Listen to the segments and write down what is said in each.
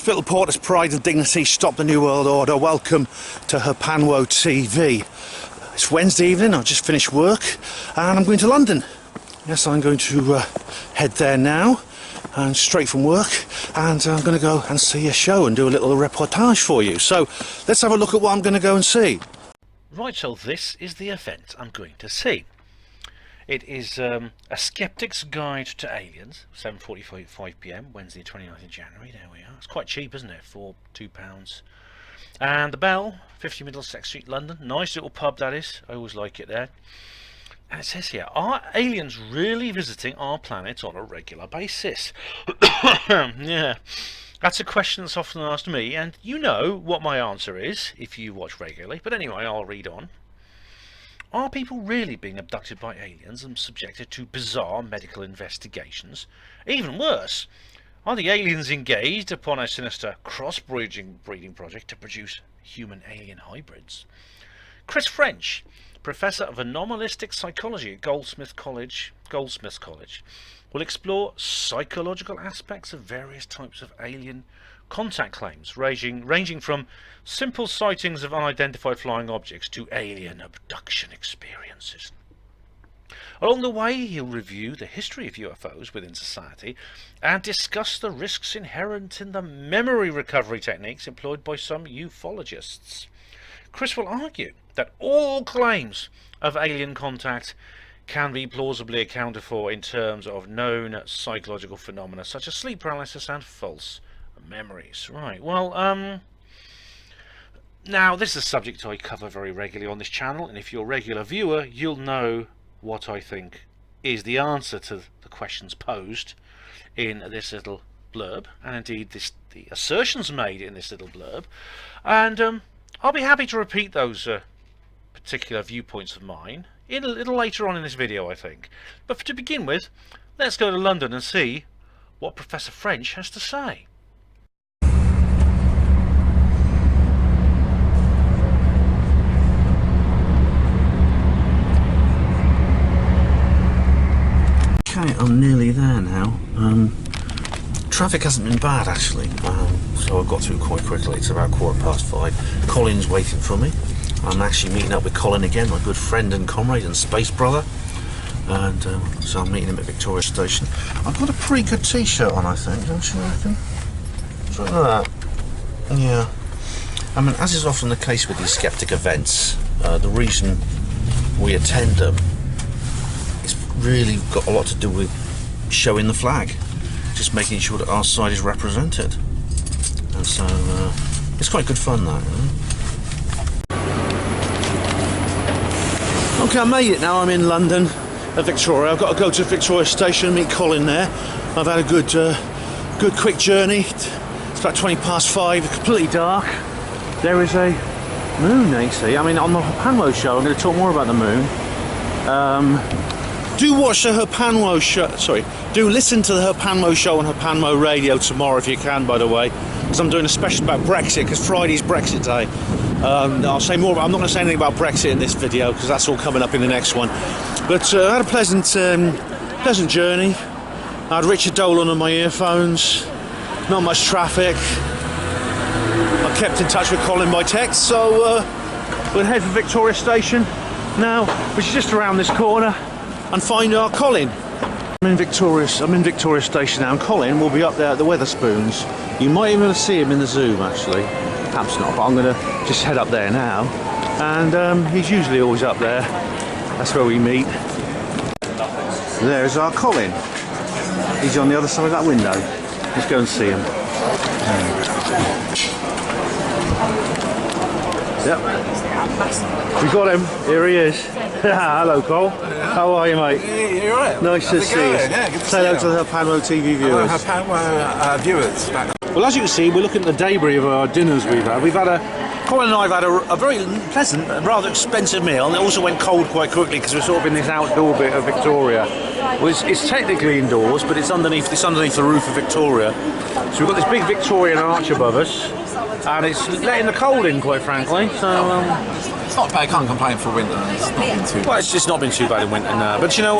Hospital Porter's pride and dignity, stop the New World Order. Welcome to Herpanwo TV. It's Wednesday evening, I've just finished work and I'm going to London. Yes, I'm going to head there now and straight from work, and I'm going to go and see a show and do a little reportage for you. So let's have a look at what I'm going to go and see. Right, so this is the event I'm going to see. It is a Skeptic's Guide to Aliens, 7:45 PM, Wednesday 29th of January. There we are. It's quite cheap, isn't it, for £2. And the Bell, 50 Middlesex Street, London. Nice little pub, that is. I always like it there. And it says here, are aliens really visiting our planet on a regular basis? Yeah, that's a question that's often asked me, and you know what my answer is if you watch regularly. But anyway, I'll read on. Are people really being abducted by aliens and subjected to bizarre medical investigations? Even worse, are the aliens engaged upon a sinister cross-breeding project to produce human-alien hybrids? Chris French, Professor of Anomalistic Psychology at Goldsmiths College, will explore psychological aspects of various types of alien contact claims, ranging from simple sightings of unidentified flying objects to alien abduction experiences. Along the way, he'll review the history of UFOs within society and discuss the risks inherent in the memory recovery techniques employed by some ufologists. Chris will argue that all claims of alien contact can be plausibly accounted for in terms of known psychological phenomena such as sleep paralysis and false memories. Right, well, now this is a subject I cover very regularly on this channel, and if you're a regular viewer, you'll know what I think is the answer to the questions posed in this little blurb, and indeed the assertions made in this little blurb, and I'll be happy to repeat those particular viewpoints of mine a little later on in this video, I think. But to begin with, let's go to London and see what Professor French has to say. Okay, I'm nearly there now. Traffic hasn't been bad actually, so I've got through quite quickly. It's about 5:15. Colin's waiting for me. I'm actually meeting up with Colin again, my good friend and comrade and space brother, and so I'm meeting him at Victoria Station. I've got a pretty good t-shirt on, I think, don't you reckon? Something like that. Yeah. I mean, as is often the case with these Skeptic events, the reason we attend them is really got a lot to do with showing the flag. Just making sure that our side is represented, and so it's quite good fun, that. Okay, I made it now. I'm in London at Victoria. I've got to go to Victoria Station and meet Colin there. I've had a good quick journey. It's about 5:20, completely dark. There is a moon, you see. I mean, on the Herpanwo show, I'm going to talk more about the moon. Do watch the Herpanwo show, sorry, do listen to the Herpanwo show on Herpanwo Radio tomorrow if you can, by the way, because I'm doing a special about Brexit, because Friday's Brexit Day. I'll say more, I'm not going to say anything about Brexit in this video, because that's all coming up in the next one. But I had a pleasant journey. I had Richard Dolan on my earphones, not much traffic. I kept in touch with Colin by text, so we'll head for Victoria Station now, which is just around this corner, and find our Colin. I'm in Victoria Station now, and Colin will be up there at the Wetherspoons. You might even see him in the Zoom, actually. Perhaps not, but I'm going to just head up there now. And he's usually always up there. That's where we meet. There's our Colin. He's on the other side of that window. Let's go and see him. Yep. We got him. Here he is. Hello, Cole. How are you, mate? Yeah, you're right. Nice to see you. Yeah, good to Say hello to the Herpanwo TV viewers. Herpanwo viewers. Well, as you can see, we're looking at the debris of our dinners we've had. Colin and I have had a very pleasant, rather expensive meal, and it also went cold quite quickly because we're sort of in this outdoor bit of Victoria. Well, it's technically indoors, but it's underneath the roof of Victoria. So we've got this big Victorian arch above us, and it's letting the cold in, quite frankly. So it's not bad. I can't complain for winter. It's not been too bad. Well, it's just not been too bad in winter now. But you know,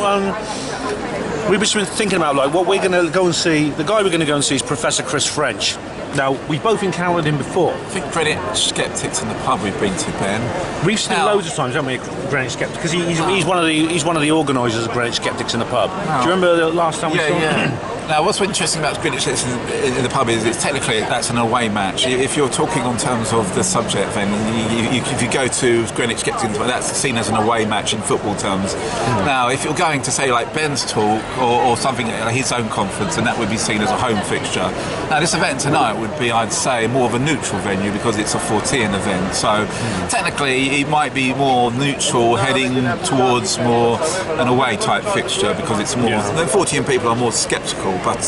we've just been thinking about like what we're going to go and see. The guy we're going to go and see is Professor Chris French. Now, we've both encountered him before. I think Greenwich Skeptics in the pub we've been to, Ben. We've seen him loads of times, haven't we, Greenwich Skeptics? Because he's one of the organisers of Greenwich Skeptics in the pub. Do you remember the last time we saw him? Yeah. Now, what's interesting about Greenwich Skeptics in the pub is it's technically that's an away match. If you're talking on terms of the subject, then if you go to Greenwich Skeptics, that's seen as an away match in football terms. Now, if you're going to say like Ben's talk or something like his own conference, then that would be seen as a home fixture. Now, this event tonight would be, I'd say, more of a neutral venue because it's a 14 event. So technically, it might be more neutral, heading towards more an away type fixture because it's more. The 14 people are more sceptical. But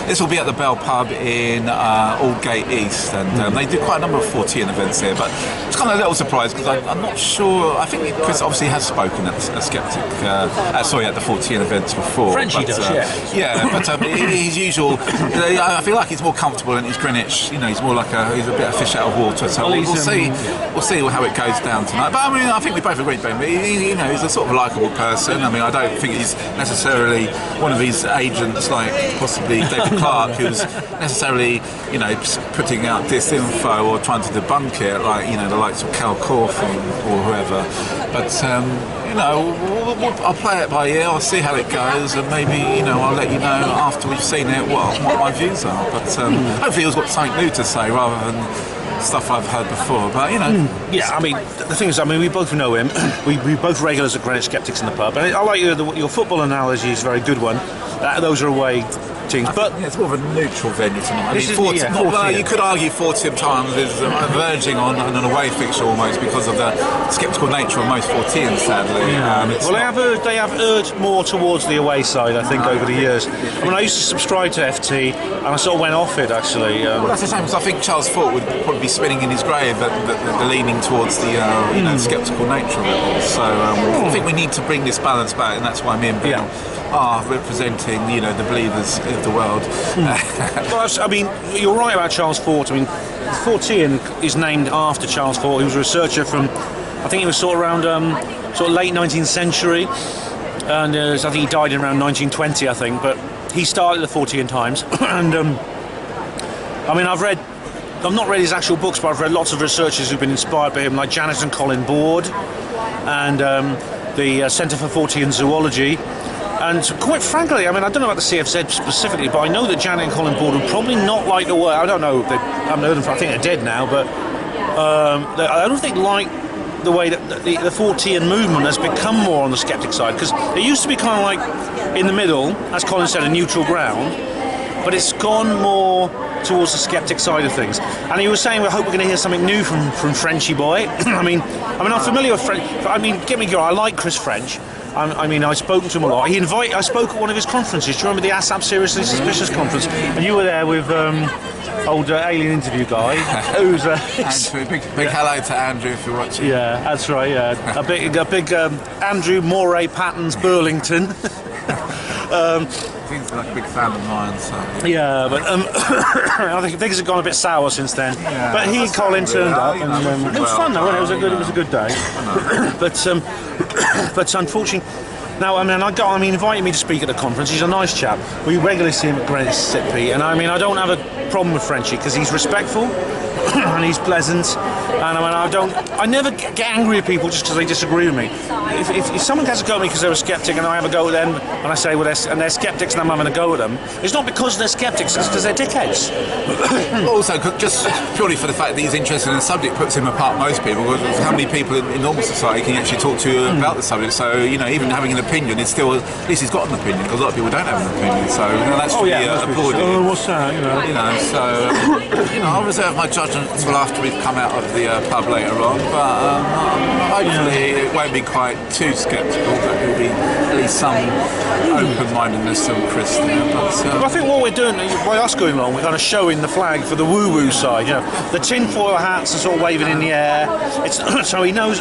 this will be at the Bell Pub in Aldgate East, and they do quite a number of 14 events here. But it's kind of a little surprise because I'm not sure. I think Chris obviously has spoken at a Skeptic, at the 14 events before. Frenchie does, yeah. But his usual. I feel like he's more comfortable in his Greenwich. He's more like he's a bit of fish out of water. So we'll see. We'll see how it goes down tonight. But I mean, I think we both agree, Ben. He's a sort of likable person. I mean, I don't think he's necessarily one of these agents like possibly David Clark, who's necessarily, putting out disinfo or trying to debunk it, like, the likes of Cal Corfin or whoever. But, I'll play it by ear, I'll see how it goes, and maybe, I'll let you know after we've seen it what my views are. But hopefully he's got something new to say rather than stuff I've heard before, but Yeah, I mean, the thing is, we both know him. we both regulars at Greenwich Skeptics in the pub, and I like your football analogy is a very good one. Those are away teams, but it's more of a neutral venue tonight. You could argue 14 times is verging on an away fixture almost because of the sceptical nature of most 14, sadly. They have erred more towards the away side, I think, over the years. I mean, I used to subscribe to FT, and I sort of went off it, actually. Well, that's the same, because I think Charles Fort would probably be spinning in his grave, the leaning towards the sceptical nature of it. So I think we need to bring this balance back, and that's why me and Ben are representing, the believers of the world. Well, I mean, you're right about Charles Fort. I mean, Fortean is named after Charles Fort. He was a researcher from, I think it was sort of around late 19th century, and I think he died in around 1920, I think. But he started the Fortean Times, and I mean, I've not read his actual books, but I've read lots of researchers who've been inspired by him, like Janet and Colin Board, and the Centre for Fortean Zoology. And quite frankly, I mean, I don't know about the CFZ specifically, but I know that Janet and Colin Board would probably not like the way. I don't know. I haven't heard them. I think they're dead now, but I don't think like the way that the Fortean movement has become more on the skeptic side, because it used to be kind of like in the middle, as Colin said, a neutral ground, but it's gone more towards the skeptic side of things. And he was saying, I hope we're going to hear something new from Frenchy boy. I mean, I'm familiar with French. I mean, get me going. I like Chris French. I've spoken to him a lot. I spoke at one of his conferences. Do you remember the ASAP Seriously Suspicious conference? And you were there with old alien interview guy. Who's Andrew, big hello to Andrew if you're watching. Yeah, that's right. Yeah, a big Andrew Moray Pattons Burlington. He's like a big fan of mine, so. Yeah, but I think things have gone a bit sour since then. Yeah, but Colin turned up, and it was fun though. It was a good day. But unfortunately, now he invited me to speak at the conference. He's a nice chap. We regularly see him at Greenwich City, and I don't have a problem with Frenchie because he's respectful and he's pleasant. And I never get angry at people just because they disagree with me. If someone has a go at me because they're a skeptic and I have a go at them and I say, they're skeptics and I'm having a go at them, it's not because they're skeptics, it's because they're dickheads. Also, just purely for the fact that he's interested in the subject puts him apart most people. How many people in normal society can you actually talk to about the subject? So, even having an opinion, it's still, at least he's got an opinion, because a lot of people don't have an opinion. So, that's applauded. Oh, what's that? I'll reserve my judgment until after we've come out of the pub later on, but hopefully it won't be quite too sceptical, but there'll be at least some open-mindedness from Chris there. But I think what we're doing, by us going along, we're kind of showing the flag for the woo-woo side. The tinfoil hats are sort of waving in the air. So he knows.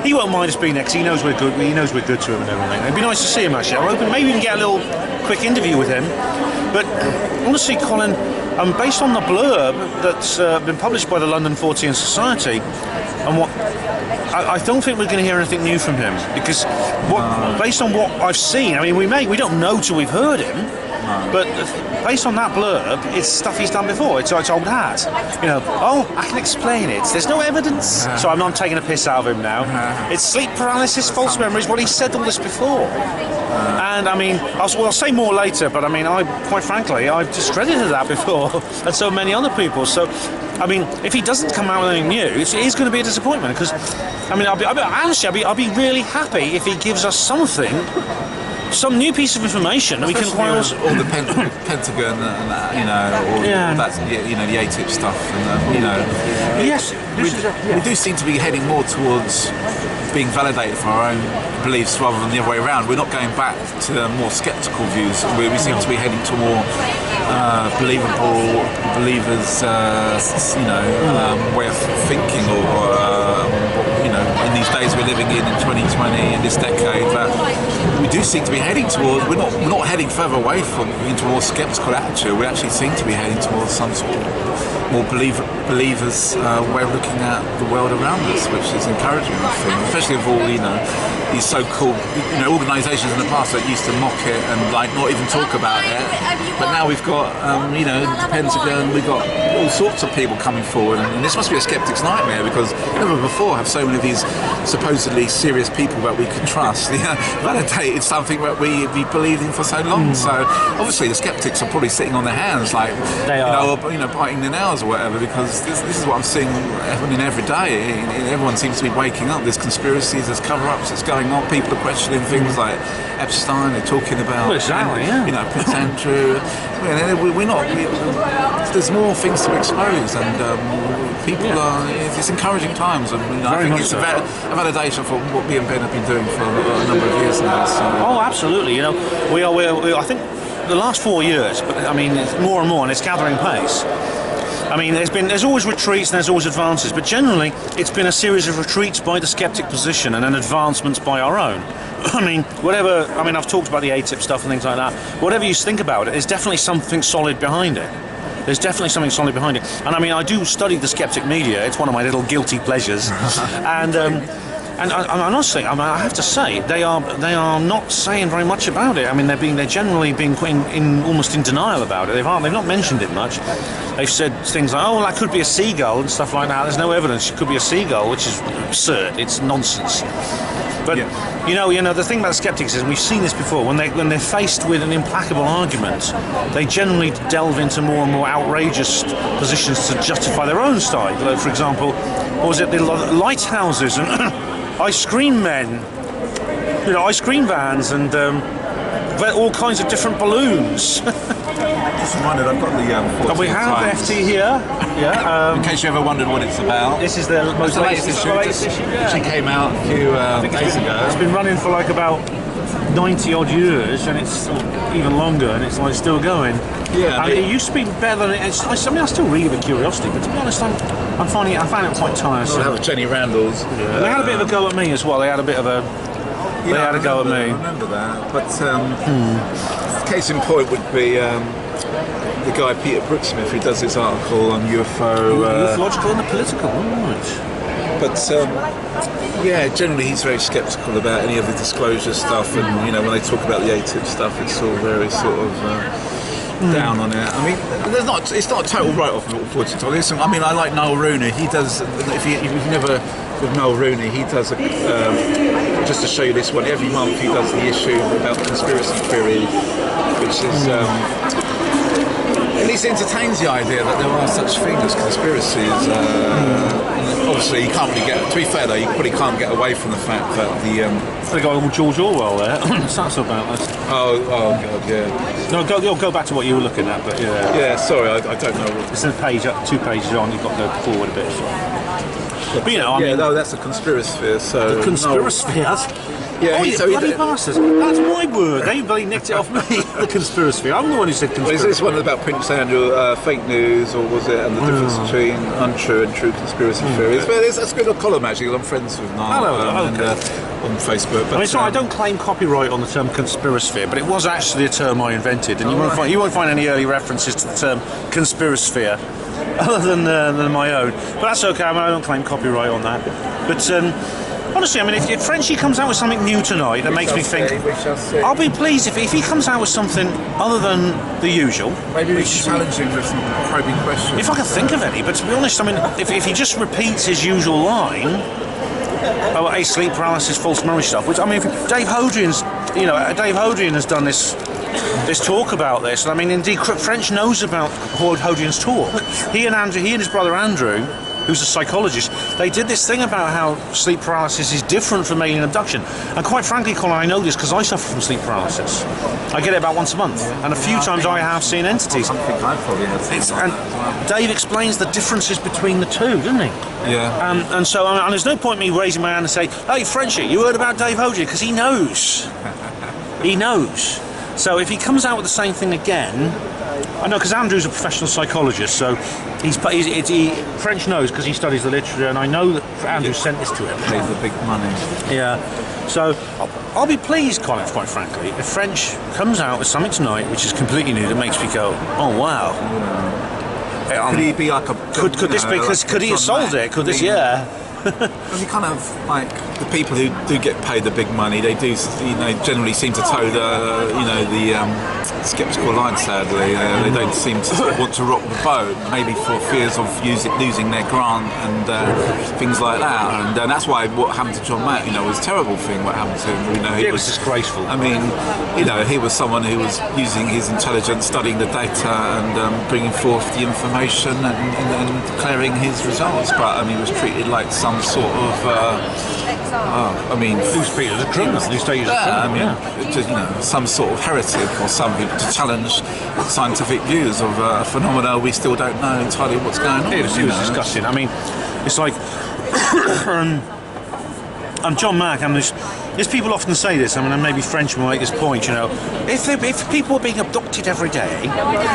He won't mind us being there because he knows we're good. He knows we're good to him and everything. It'd be nice to see him actually. I'm hoping maybe we can get a little quick interview with him. But honestly, Colin, based on the blurb that's been published by the London Fortean Society, and I don't think we're going to hear anything new from him, because based on what I've seen, we don't know till we've heard him, But based on that blurb, it's stuff he's done before. It's old hat. You know, oh, I can explain it. There's no evidence. So I'm not taking a piss out of him now. It's sleep paralysis, false memories. Well, he said all this before. And I mean, I'll say more later, but I mean, quite frankly, I've discredited that before, and so many other people. So, I mean, if he doesn't come out with anything new, it is going to be a disappointment. Because, I mean, I'll be really happy if he gives us something, some new piece of information. We can quite also all the Pentagon and that, you know, all that's, you know, the ATIP stuff, and you know, yes, we do seem to be heading more towards being validated for our own beliefs rather than the other way around. We're not going back to the more sceptical views. We seem to be heading to more believers, you know, way of thinking, or you know, in these days we're living in 2020, in this decade, that we do seem to be heading towards. We're not heading further away from into a more sceptical attitude. We actually seem to be heading towards some sort of more believers way of looking at the world around us, which is encouraging, I think, especially of all, you know, these so-called, you know, organisations in the past that used to mock it and like not even talk about it, but now we've got you know, the Pentagon, we've got all sorts of people coming forward, and this must be a skeptic's nightmare, because never before have so many of these supposedly serious people that we could trust validated something that we believed in for so long. So obviously the skeptics are probably sitting on their hands, like you know, biting their nails or whatever, because this is what I'm seeing happening every day. Everyone seems to be waking up. There's conspiracies, there's cover-ups that's going on. People are questioning things like Epstein. They're talking about, you know, Prince Andrew. There's more things to expose, and people are. It's encouraging times, and you know, I think it's a validation for what me and Ben have been doing for a number of years now. So. Oh, absolutely. You know, we are. I think the last 4 years, but I mean, it's more and more, and it's gathering pace. I mean, there's always retreats and there's always advances, but generally it's been a series of retreats by the skeptic position and then advancements by our own. I mean, I've talked about the ATIP stuff and things like that. Whatever you think about it, there's definitely something solid behind it. There's definitely something solid behind it. And I mean, I do study the skeptic media. It's one of my little guilty pleasures. And honestly, I mean, I have to say, they are not saying very much about it. I mean, they're generally being almost in denial about it. They've not mentioned it much. They've said things like, oh, well, that could be a seagull and stuff like that. There's no evidence it could be a seagull, which is absurd. It's nonsense. But you know, the thing about skeptics is, we've seen this before. When they're faced with an implacable argument, they generally delve into more and more outrageous positions to justify their own side. Like, for example, what was it, the lighthouses and ice cream men, you know, ice cream vans, and all kinds of different balloons. Just reminded, I've got the. And we have FT here. Yeah. In case you ever wondered what it's about. This is the most latest issue. It came out a few days ago. It's been running for like about 90 odd years, and it's even longer, and it's like still going. Yeah. And it used to be better than it. I mean, I still read it with curiosity, but to be honest, I found it quite tiresome. We'll have Jenny Randall's. Yeah. They had a bit of a go at me as well. They had a bit of a. They had a go at me. I remember that. But case in point would be the guy Peter Brooksmith, who does this article on UFO. Ufological and the political, right. But yeah, generally he's very sceptical about any of the disclosure stuff, and you know, when they talk about the ATIP stuff, it's all very sort of down on it. I mean, it's not a total write-off for it. I mean, I like Noel Rooney. He does. If you've never with Noel Rooney, he does just to show you this one. Every month he does the issue about conspiracy theory, which is. At least entertains the idea that there are such things as conspiracies. Obviously, you can't really get. To be fair, though, you probably can't get away from the fact that the guy called George Orwell there. What's that about? Oh God, yeah. No, go back to what you were looking at. But yeah. Yeah, sorry, I don't know. It's a page up, 2 pages on. You've got to go forward a bit. But you know, I mean, no, that's a conspiracy sphere. So the conspiracy spheres. Yeah, oh, you bloody bastards! That's my word. They bloody nicked it off me. The conspiracy sphere. I'm the one who said conspiracy. Well, is this one about Prince Andrew, fake news, or was it, and the difference between untrue and true conspiracy theories? But that's a good column actually, because I'm friends with Niall on Facebook. But, I mean, sorry, I don't claim copyright on the term conspiracy sphere, but it was actually a term I invented, and you won't find any early references to the term conspiracy sphere other than my own. But that's okay. I mean, I don't claim copyright on that. But honestly, I mean, if Frenchie comes out with something new tonight that makes me think, I'll be pleased if he comes out with something other than the usual. Maybe we should challenge him with some probing questions. If I can think of any, but to be honest, I mean, if he just repeats his usual line about sleep paralysis, false memory stuff, which I mean, Dave Hodrian has done this talk about this, and I mean, indeed, French knows about Hodrian's talk. He and his brother Andrew, who's a psychologist, they did this thing about how sleep paralysis is different from alien abduction. And quite frankly, Colin, I know this because I suffer from sleep paralysis. I get it about once a month, and a few times I have seen entities. And Dave explains the differences between the two, doesn't he? Yeah. And so, and there's no point me raising my hand and say, "Hey, Frenchie, you heard about Dave Hodrian?" Because he knows. He knows. So if he comes out with the same thing again, I know because Andrew's a professional psychologist, so French knows because he studies the literature, and I know that Andrew sent this to him. Pays the big money. Yeah. So I'll be pleased, Colin, quite frankly, if French comes out with something tonight which is completely new that makes me go, "Oh wow." Yeah. Could he be like a? Could this be? Could he have sold it? Could this? Yeah. Well, you kind of like the people who do get paid the big money. They do, generally seem to toe the skeptical line. Sadly, they don't seem to want to rock the boat. Maybe for fears of losing their grant and things like that. And that's why what happened to John Mack, was a terrible thing. What happened to him, it was disgraceful. I mean, he was someone who was using his intelligence, studying the data, and bringing forth the information and declaring his results. But he was treated like some sort of who's treated as a criminal? Who's treated as a criminal? Just, some sort of heretic or something to challenge scientific views of phenomena we still don't know entirely what's going on. It was disgusting. I mean, it's like I'm John Mack. There's people often say this. I mean, and maybe French will make this point. If people were being abducted every day,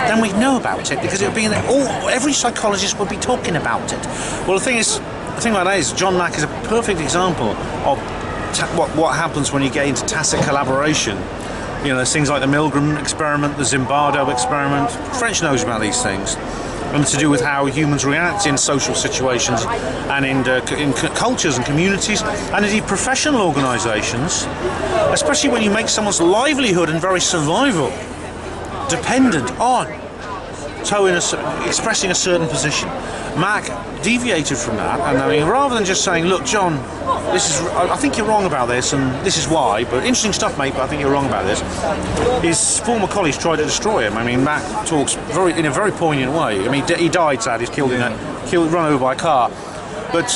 then we'd know about it because it would be every psychologist would be talking about it. Well, the thing like that is, John Mack is a perfect example of what happens when you get into tacit collaboration. There's things like the Milgram experiment, the Zimbardo experiment. French knows about these things, and to do with how humans react in social situations and in cultures and communities, and indeed professional organisations, especially when you make someone's livelihood and very survival dependent on expressing a certain position. Mac deviated from that, and rather than just saying, "Look, John, I think you're wrong about this, and this is why, but interesting stuff, mate, but I think you're wrong about this," his former colleagues tried to destroy him. Mac talks in a very poignant way. He died, sadly, he's run over by a car, but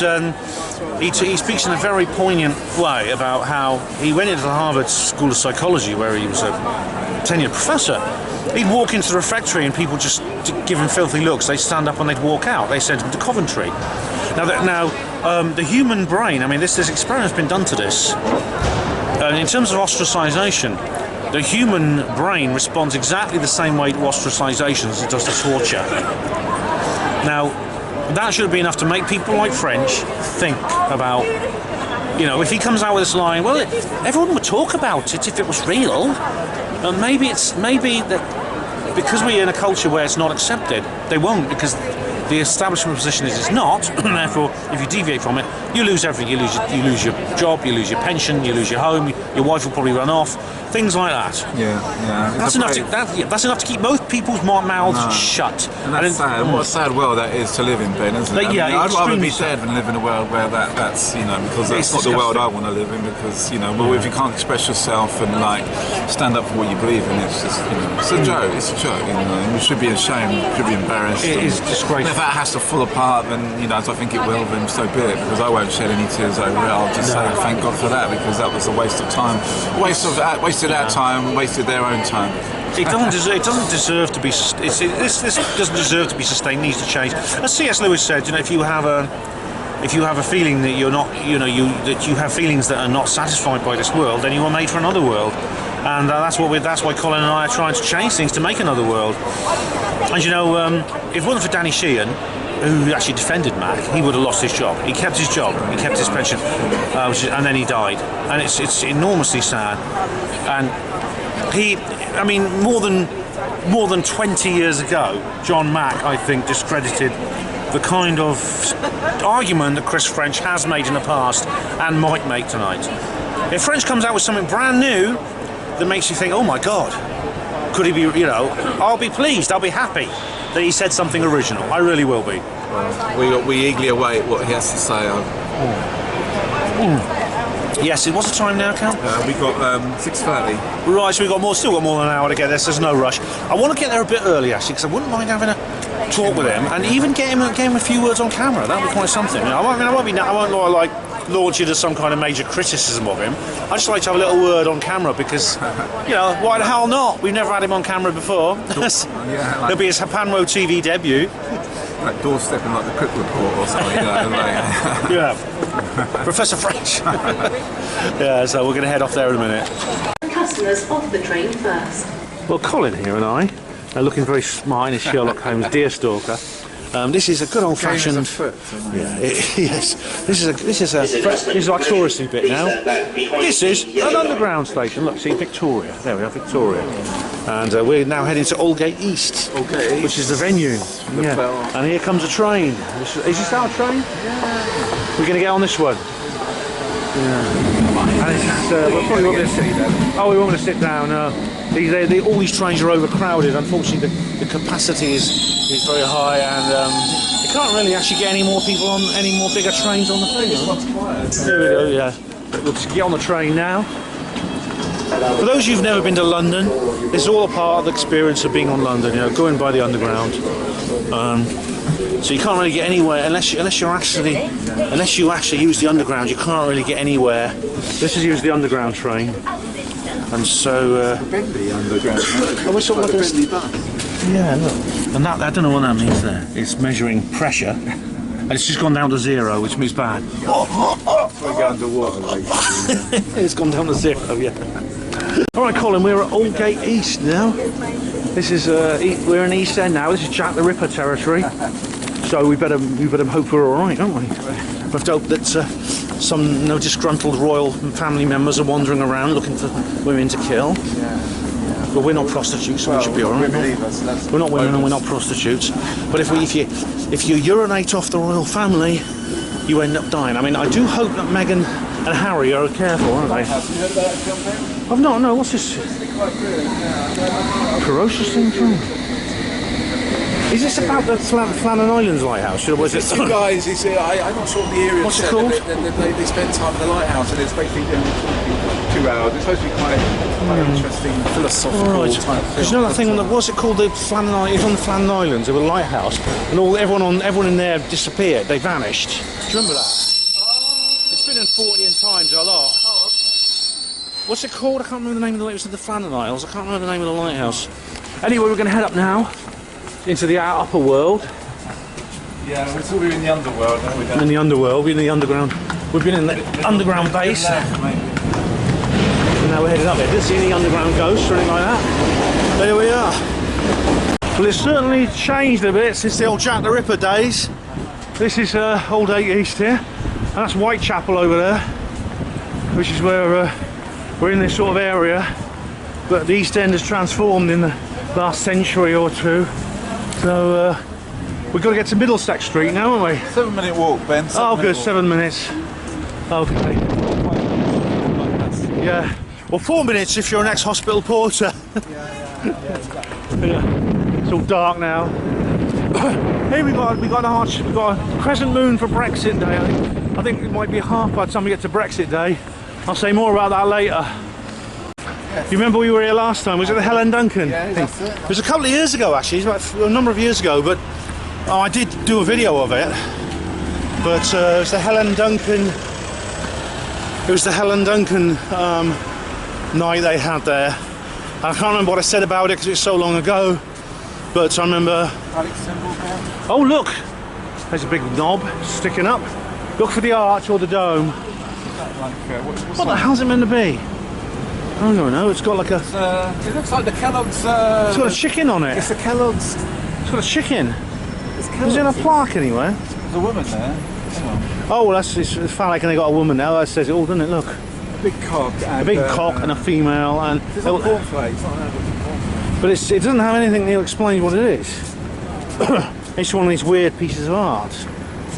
he speaks in a very poignant way about how he went into the Harvard School of Psychology, where he was a tenured professor. He'd walk into the refectory and people just give him filthy looks. They'd stand up and they'd walk out. They sent him to Coventry. Now, the human brain, this experiment's been done to this. In terms of ostracisation, the human brain responds exactly the same way to ostracisation as it does to torture. Now, that should be enough to make people like French think about, if he comes out with this line, well, everyone would talk about it if it was real. Maybe that because we're in a culture where it's not accepted, they won't, because the establishment position is it's not, and therefore if you deviate from it, you lose everything. You lose your job, you lose your pension, you lose your home, your wife will probably run off, things like that. Yeah. That's enough to keep most people's mouths shut. And that's sad. What a sad world that is to live in, Ben, isn't it? I'd rather be dead than live in a world where that's because that's not the world I want to live in. Because if you can't express yourself and stand up for what you believe in, it's just it's a joke. It's a joke. We should be ashamed. We should be embarrassed. It is disgraceful. If that has to fall apart, then as I think it will, then so be it. Because I won't shed any tears over it. I'll just say thank God for that, because that was a waste of time, wasted our time, wasted their own time. It doesn't deserve to be. This doesn't deserve to be sustained. It needs to change. As C.S. Lewis said, if you have a feeling that you're not, that you have feelings that are not satisfied by this world, then you were made for another world. And that's why Colin and I are trying to change things to make another world. And if it wasn't for Danny Sheehan, who actually defended Mac, he would have lost his job. He kept his job, he kept his pension, and then he died. And it's enormously sad. And more than 20 years ago, John Mack, I think, discredited the kind of argument that Chris French has made in the past and might make tonight. If French comes out with something brand new that makes you think, oh my God, could he be, you know, I'll be pleased, I'll be happy that he said something original. I really will be. We eagerly await what he has to say. Yes, what's the time now, Cal? We got 6:30. Right, so still got more than an hour to get there, so there's no rush. I want to get there a bit early, actually, because I wouldn't mind having a talk with him and even get him a few words on camera. That would be quite something. You know, I won't like launch into some kind of major criticism of him. I just like to have a little word on camera because, you know, why the hell not? We've never had him on camera before. It'll be his Panmo TV debut. Like doorstepping like the Cook Report or something. Yeah, Professor French. Yeah, so we're going to head off there in a minute. Customers off the train first. Well, Colin here and I are looking very smart in his Sherlock Holmes Deerstalker. This is a good old-fashioned. Yes. This is our touristy bit now. This is an underground station. Look, see Victoria. There we are, Victoria. And we're now heading to Aldgate East, which is the venue. Yeah. And here comes a train. Is this our train? Yeah. We're going to get on this one. Yeah. And it's, we're probably not going to sit down. Oh, we won't want to sit down. All these trains are overcrowded. Unfortunately, the capacity is very high, and you can't really actually get any more people on any more bigger trains on the thing. There we go. Yeah, we'll just get on the train now. For those who've never been to London, this is all a part of the experience of being on London. You know, going by the underground. So you can't really get anywhere unless you actually use the underground. You can't really get anywhere. This is use the underground train. And so, Bentley underground. Oh, we're sort of like Bentley bus. Yeah, look. And that, I don't know what that means there. It's measuring pressure. And it's just gone down to 0, which means bad. We'll go underwater later. It's gone down to 0, yeah. Alright, Colin, we're at Aldgate East now. This is, we're in East End now. This is Jack the Ripper territory. So we better hope we're alright, don't we? We have to hope that some disgruntled royal family members are wandering around looking for women to kill. But we're not prostitutes, so we should be alright. We're not women and we're not prostitutes. But if you urinate off the royal family, you end up dying. I mean, I do hope that Meghan and Harry are careful, aren't they? Have you heard about that campaign? I've not. No, what's this? Ferocious thing too. Is this about the Flannan Islands lighthouse? Or was it? Two guys. I'm not sure of the area. What's it called? They spend time in the lighthouse, and it's basically 2 hours. It's supposed to be quite interesting, philosophical type thing. You know that thing? What's it called? The Flannan Islands. It's on the Flannan Islands. There was a lighthouse, and everyone in there disappeared. They vanished. Do you remember that? It's been in 40 times a lot. What's it called? I can't remember the name of the lighthouse. It was the Flannan Isles. I can't remember the name of the lighthouse. Anyway, we're going to head up now into the upper world. Yeah, we're sort of in the underworld. In the underworld, we're in the underground. We've been in the underground base. And now we're heading up there. Didn't see any underground ghosts or anything like that. There we are. Well, it's certainly changed a bit since the old Jack the Ripper days. This is Aldgate East here, and that's Whitechapel over there, which is where we're in this sort of area. But the East End has transformed in the last century or two. So we've got to get to Middlesex Street now, haven't we? 7-minute walk, Ben. Oh, good, 7 minutes. Okay. Yeah. Well, 4 minutes if you're an ex-hospital porter. Yeah. It's all dark now. Here we got a crescent moon for Brexit Day. I think it might be half by the time we get to Brexit Day. I'll say more about that later. You remember we were here last time? Was it the Helen Duncan? Yeah, that's it. It was a couple of years ago, actually. It was about a number of years ago, but I did do a video of it. But it was the Helen Duncan. It was the Helen Duncan night they had there. And I can't remember what I said about it because it was so long ago. But I remember. Oh look! There's a big knob sticking up. Look for the arch or the dome. What the hell's it meant to be? I don't know. It's got like a. It looks like the Kellogg's. It's got a chicken on it. It's the Kellogg's. It's got a chicken. It's Kellogg's. Is it a plaque anywhere? There's a woman there. Oh, well, it's phallic, and they got a woman now. That says it all, doesn't it? Look. A big cock. And, A big cock and a female, and. It's not cornflakes. But it doesn't have anything that explains what it is. It's one of these weird pieces of art.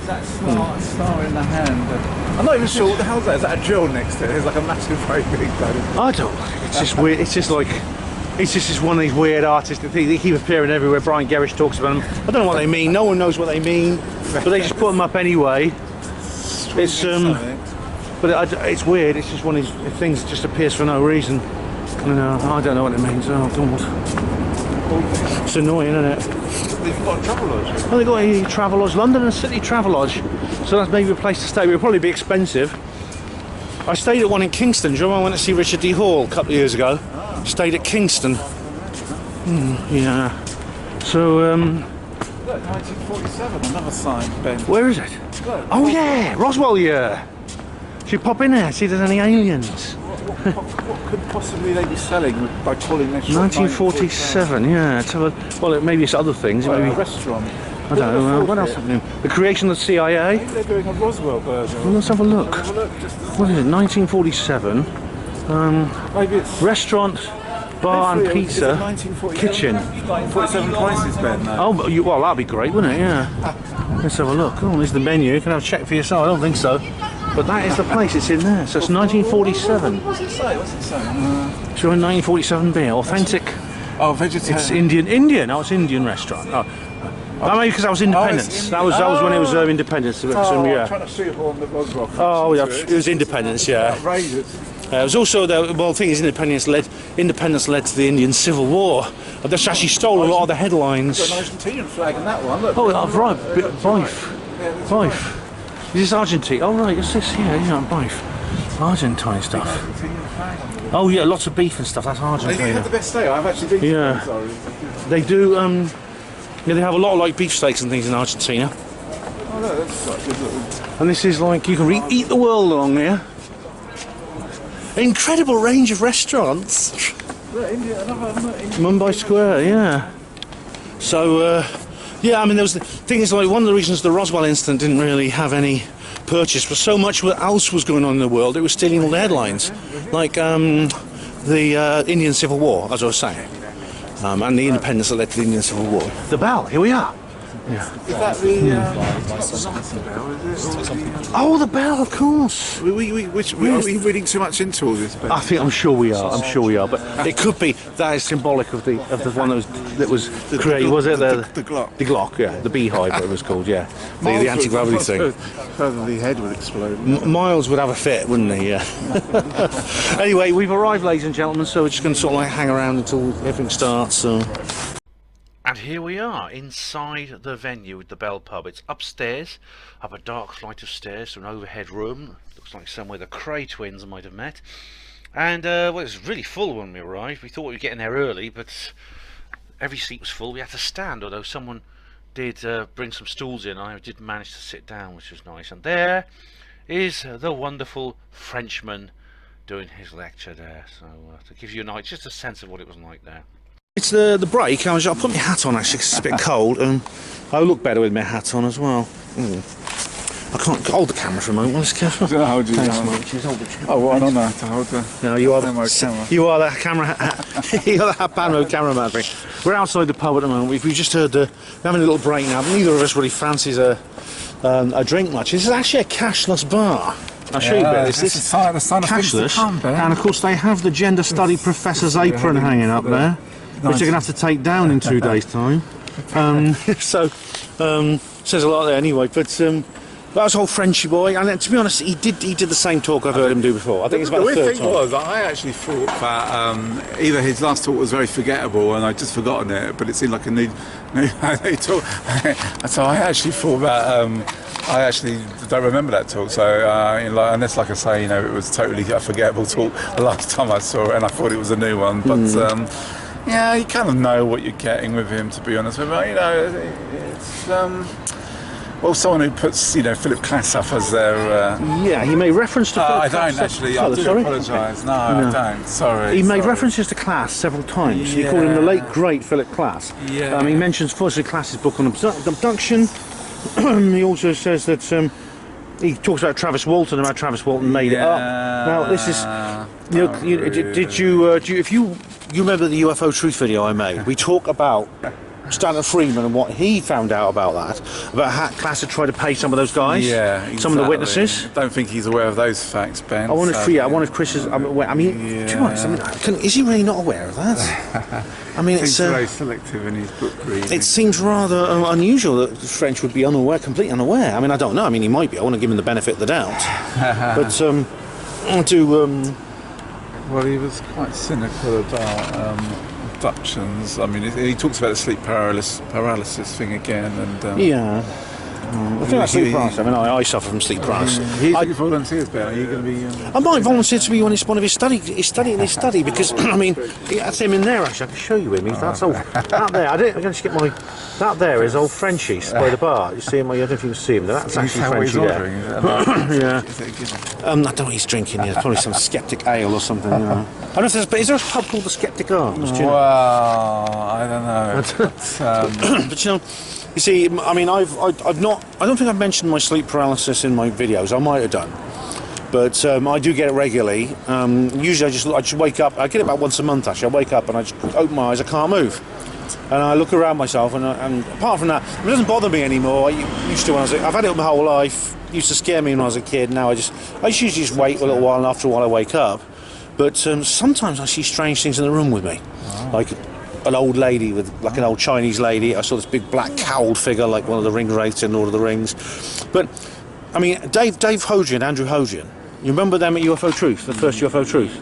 That star in the hand. I'm not even sure what the hell's that. Is that a drill next to it? There's like a massive, very big thing. I don't. It's just weird. It's just like. It's just one of these weird artists. They keep appearing everywhere. Brian Gerrish talks about them. I don't know what they mean. No one knows what they mean, but they just put them up anyway. It's but it's weird. It's just one of these things that just appears for no reason. I don't know what it means. Oh God, it's annoying, isn't it? They've got a Travelodge. Well, they've got a Travelodge, London and City Travelodge. So that's maybe a place to stay. It would probably be expensive. I stayed at one in Kingston. Do you remember I went to see Richard D. Hall a couple of years ago? Stayed at Kingston. Yeah. So, Look, 1947, another sign, Ben. where is it? Look, Oh yeah, Roswell year. Should pop in there, see if there's any aliens. what could possibly they be selling by calling their shop 1947, yeah. Let's have a, well, maybe it's other things. a Maybe restaurant. I don't know. What else happening? The creation of the CIA. Maybe they're doing a Roswell version. Well, let's have a look. Have a look, just to What is it? 1947. maybe it's Restaurant, bar and Hopefully, is it pizza, 1947? kitchen. 1947 prices, Ben. No. Oh, well, that'd be great, wouldn't it? Yeah. Let's have a look. Oh, there's the menu. You can have a check for yourself. I don't think so. But that is the place. It's in there. So it's 1947. What's it say? So in 1947 beer. Authentic. Oh, vegetarian. It's Indian. Oh, it's Indian restaurant. Oh. Maybe because that was Independence. That was when it was Independence. I'm Yeah. trying to shoehorn the Roswell. Oh, yeah. It was Independence. Yeah. Outrageous. It was also the thing is Independence led to the Indian Civil War. That's actually stole a lot of the headlines. Got an Argentinian flag in that one. Look. Oh, right, Bife. Is this Argentine? Oh, right, it's this, yeah, Bife. Argentine stuff. Oh, yeah, lots of beef and stuff, that's They had Argentina. the best steak. I've actually been to Yeah. them, sorry. They do, yeah, they have a lot of like beefsteaks and things in Argentina. Oh, look, that's quite a good little... And this is like, you can eat the world along here. Incredible range of restaurants. Look, another Mumbai Square, yeah. So, yeah, I mean, there was the thing is like one of the reasons the Roswell incident didn't really have any purchase was so much what else was going on in the world. It was stealing all the headlines, like the Indian Civil War, as I was saying, and the independence that led to the Indian Civil War. The bell, here we are. Yeah. Is that the bell, is it? Oh, the bell, of course. Are we reading too much into all this, Ben? I'm sure we are. But it could be that is symbolic of the one that was created. Was it the Glock? The Glock, yeah, the beehive, what it was called, yeah, the anti-gravity thing. Probably the head would explode. Miles would have a fit, wouldn't he? Yeah. Anyway, we've arrived, ladies and gentlemen. So we're just going to sort of like hang around until everything starts. So. And here we are, inside the venue at the Bell Pub. It's upstairs, up a dark flight of stairs to an overhead room. Looks like somewhere the Cray twins might have met. And, well, it was really full when we arrived. We thought we were getting there early, but every seat was full. We had to stand, although someone did bring some stools in. I did manage to sit down, which was nice. And there is the wonderful Frenchman doing his lecture there. So, to give you just a sense of what it was like there. It's the break. I'll put my hat on actually 'cause it's a bit cold, and I'll look better with my hat on as well. I can't hold the camera for a moment. Let's careful. Hold you Thanks, down. mate. Cheers, hold it. Oh, well, I don't know how to hold the... No, you are camera. you are the camera. You're the Panmo cameraman thing. We're outside the pub at the moment. We've just heard we're having a little break now. But neither of us really fancies a drink much. This is actually a cashless bar. I'll show you a bit. This is the sign of things to cashless, come, Ben. and of course they have the gender study professor's apron hanging up there, which they're going to have to take down in 2 days' time. Says a lot there anyway. But that was whole Frenchy boy, and to be honest, he did the same talk I've heard him do before. I think it's about the third thing time. was, I actually thought that either his last talk was very forgettable and I'd just forgotten it, but it seemed like a new talk. So I actually thought that I actually don't remember that talk. So unless, like I say, it was totally a forgettable talk the last time I saw it, and I thought it was a new one. But yeah, you kind of know what you're getting with him, to be honest with you. It's well, someone who puts, Philip Glass up as their... Yeah, he made reference to... I don't actually, I do apologise. No, I don't, sorry. He made references to Class several times. He called him the late, great Philip Glass. Yeah. He mentions firstly Class's book on abduction. He also says that he talks about Travis Walton, about Travis Walton made it up. Now, this is... did you... if you remember the UFO Truth video I made, we talk about Stanton Friedman and what he found out about that, about how Class had tried to pay some of those guys, some of the witnesses. I don't think he's aware of those facts, Ben. I wonder if Chris is. To be honest, is he really not aware of that? I mean, he's very selective in his book reading. It seems rather unusual that the French would be completely unaware. I mean, I don't know. I mean, he might be. I want to give him the benefit of the doubt. But well, he was quite cynical about abductions. I mean, he talks about the sleep paralysis thing again, and I think that's sleep paralysis. I mean, I suffer from sleep paralysis. He's looking for volunteers, Ben. Are you going to be? I might volunteer to be one of his study because I mean, that's him in there. Actually, I can show you him. That's all that there. I'm going to just get my. That there is old Frenchie by the bar. You see him? I don't know if you can see him. That's actually Frenchie there. Yeah. I don't know what he's drinking. Yeah, probably some Skeptic ale or something. You know. I don't know if there's. But is there a pub called the Skeptic Arms? Well, I don't know. But you know. You see, I mean, I've not. I don't think I've mentioned my sleep paralysis in my videos. I might have done, but I do get it regularly. Usually, I just wake up. I get it about once a month. Actually, I wake up and I just open my eyes. I can't move, and I look around myself. And apart from that, it doesn't bother me anymore. I used to when I've had it my whole life. It used to scare me when I was a kid. Now I usually just wait a little while, and after a while I wake up. But sometimes I see strange things in the room with me, like an old lady with like an old Chinese lady. I saw this big black cowled figure like one of the ring wraiths in Lord of the Rings. But I mean, Dave Hodrian, Andrew Hodrian, you remember them at UFO Truth, the first UFO Truth?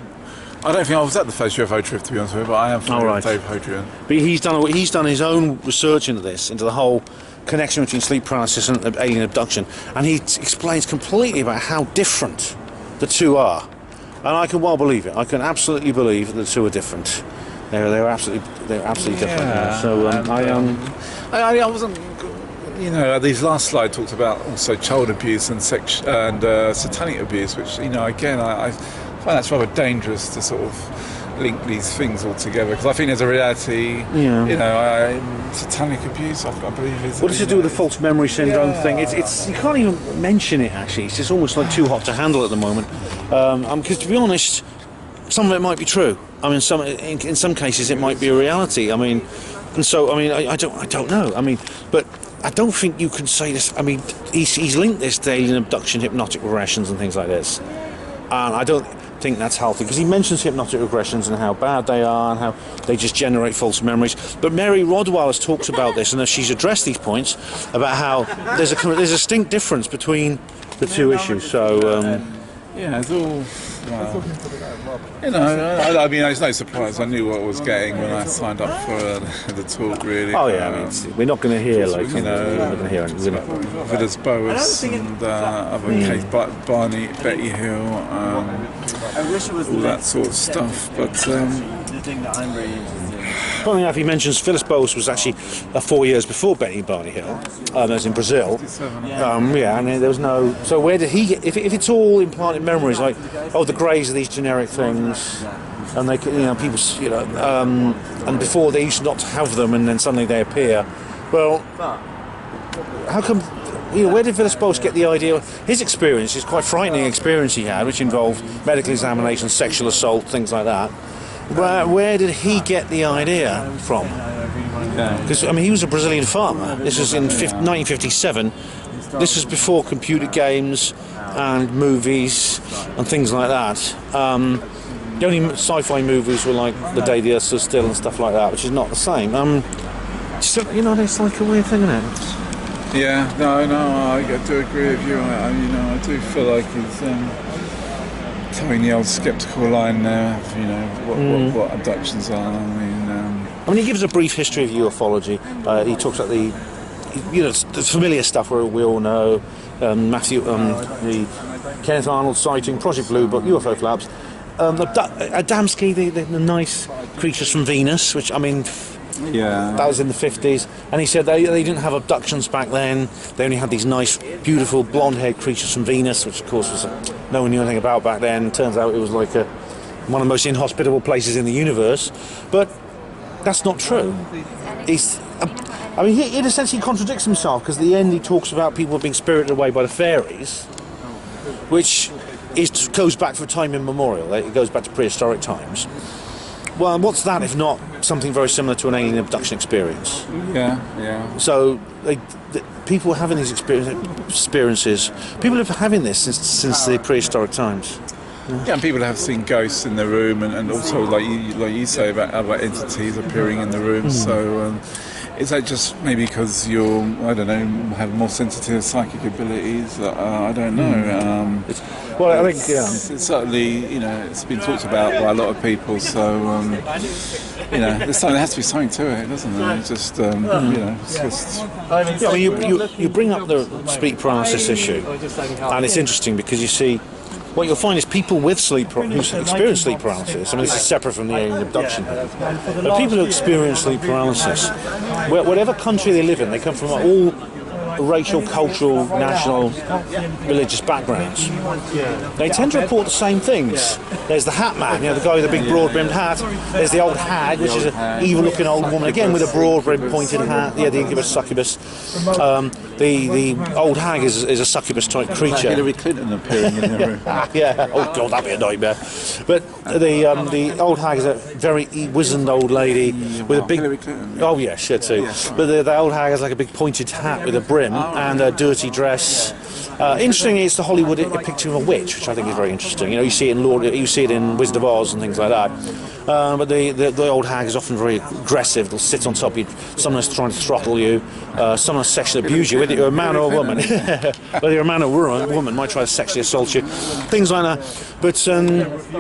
I don't think I was at the first UFO Truth, to be honest with you, but I am familiar with Dave Hodrian. But he's done his own research into this, into the whole connection between sleep paralysis and alien abduction, and he explains completely about how different the two are. And I can well believe it. I can absolutely believe that the two are different. They're absolutely different. Yeah. So I wasn't. You know, these last slide talked about also child abuse and satanic abuse, which again I find that's rather dangerous to sort of link these things all together, because I think there's a reality. Satanic abuse, I believe is. What does it do with the false memory syndrome thing? It's you can't even mention it actually. It's just almost like too hot to handle at the moment. Because to be honest, some of it might be true. I mean, in some cases it might be a reality. I mean, and so I mean, I don't know. I mean, but I don't think you can say this. I mean, he's linked this to alien abduction, hypnotic regressions, and things like this. And I don't think that's healthy, because he mentions hypnotic regressions and how bad they are and how they just generate false memories. But Mary Rodwell has talked about this, and she's addressed these points about how there's a distinct difference between the two issues. So. It's all. I mean, it's no surprise. I knew what I was getting when I signed up for the talk. Really. Oh yeah, I mean, we're not going to hear like we're not going to hear Villas Boas and other case, Barney, Betty Hill, all that sort of stuff. But the thing that I'm really interested in. Funny enough, he mentions Phyllis Bowes was actually 4 years before Barney Hill. That was in Brazil. And there was no. So where did he get? If it's all implanted memories, like the greys are these generic things, and they, people, and before they used not to have them, and then suddenly they appear. Well, how come? Where did Phyllis Bowes get the idea? His experience is quite frightening experience he had, which involved medical examination, sexual assault, things like that. Where did he get the idea from? Because he was a Brazilian farmer. This was in 1957. This was before computer games and movies and things like that. The only sci-fi movies were like The Day the Earth Stood Still and stuff like that, which is not the same. It's like a weird thing, isn't it? Yeah, no, I do agree with you. I do feel like he's towing the old skeptical line there. What abductions are. I mean, he gives a brief history of ufology. He talks about the familiar stuff where we all know. The Kenneth Arnold sighting, Project Blue Book, UFO flaps. Adamski, the nice creatures from Venus, which that was in the 50s, and he said they didn't have abductions back then. They only had these nice, beautiful, blonde-haired creatures from Venus, which of course was no one knew anything about back then. Turns out it was like one of the most inhospitable places in the universe. But that's not true. He essentially contradicts himself, because at the end he talks about people being spirited away by the fairies, which goes back for time immemorial. It goes back to prehistoric times. Well, what's that if not something very similar to an alien abduction experience? Yeah. So people are having these experiences. People have been having this since the prehistoric times. Yeah, and people have seen ghosts in the room, and also like you say about other entities appearing in the room. So is that just maybe because you're, I don't know, have more sensitive psychic abilities? I don't know. Well, I think it's certainly, it's been talked about by a lot of people. So there has to be something to it, doesn't there? It's just it's just. Yeah, I mean, you bring up the sleep paralysis issue, and it's interesting because you see. What you'll find is people with who experience sleep paralysis. I mean, this is separate from the alien abduction. But people who experience sleep paralysis, whatever country they live in, they come from all racial, cultural, national, religious backgrounds. They tend to report the same things. There's the hat man, the guy with the big broad-brimmed hat. There's the old hag, which is an evil-looking old woman, again with a broad-brimmed pointed hat. Yeah, the incubus succubus. The old hag is a succubus-type creature. Hillary Clinton appearing in the room. Yeah. Oh God, that'd be a nightmare. But the old hag is a very wizened old lady with a big. Hillary Clinton. Oh yeah, sure too. But the old hag has like a big pointed hat with a brim and a dirty dress. Interestingly, it's the Hollywood picture of a witch, which I think is very interesting. You see it in Wizard of Oz and things like that. But the old hag is often very aggressive. It'll sit on top of you. Someone's trying to throttle you. Someone will sexually abuse you, whether you're a man or a woman. Whether you're a man or a woman might try to sexually assault you. Things like that. But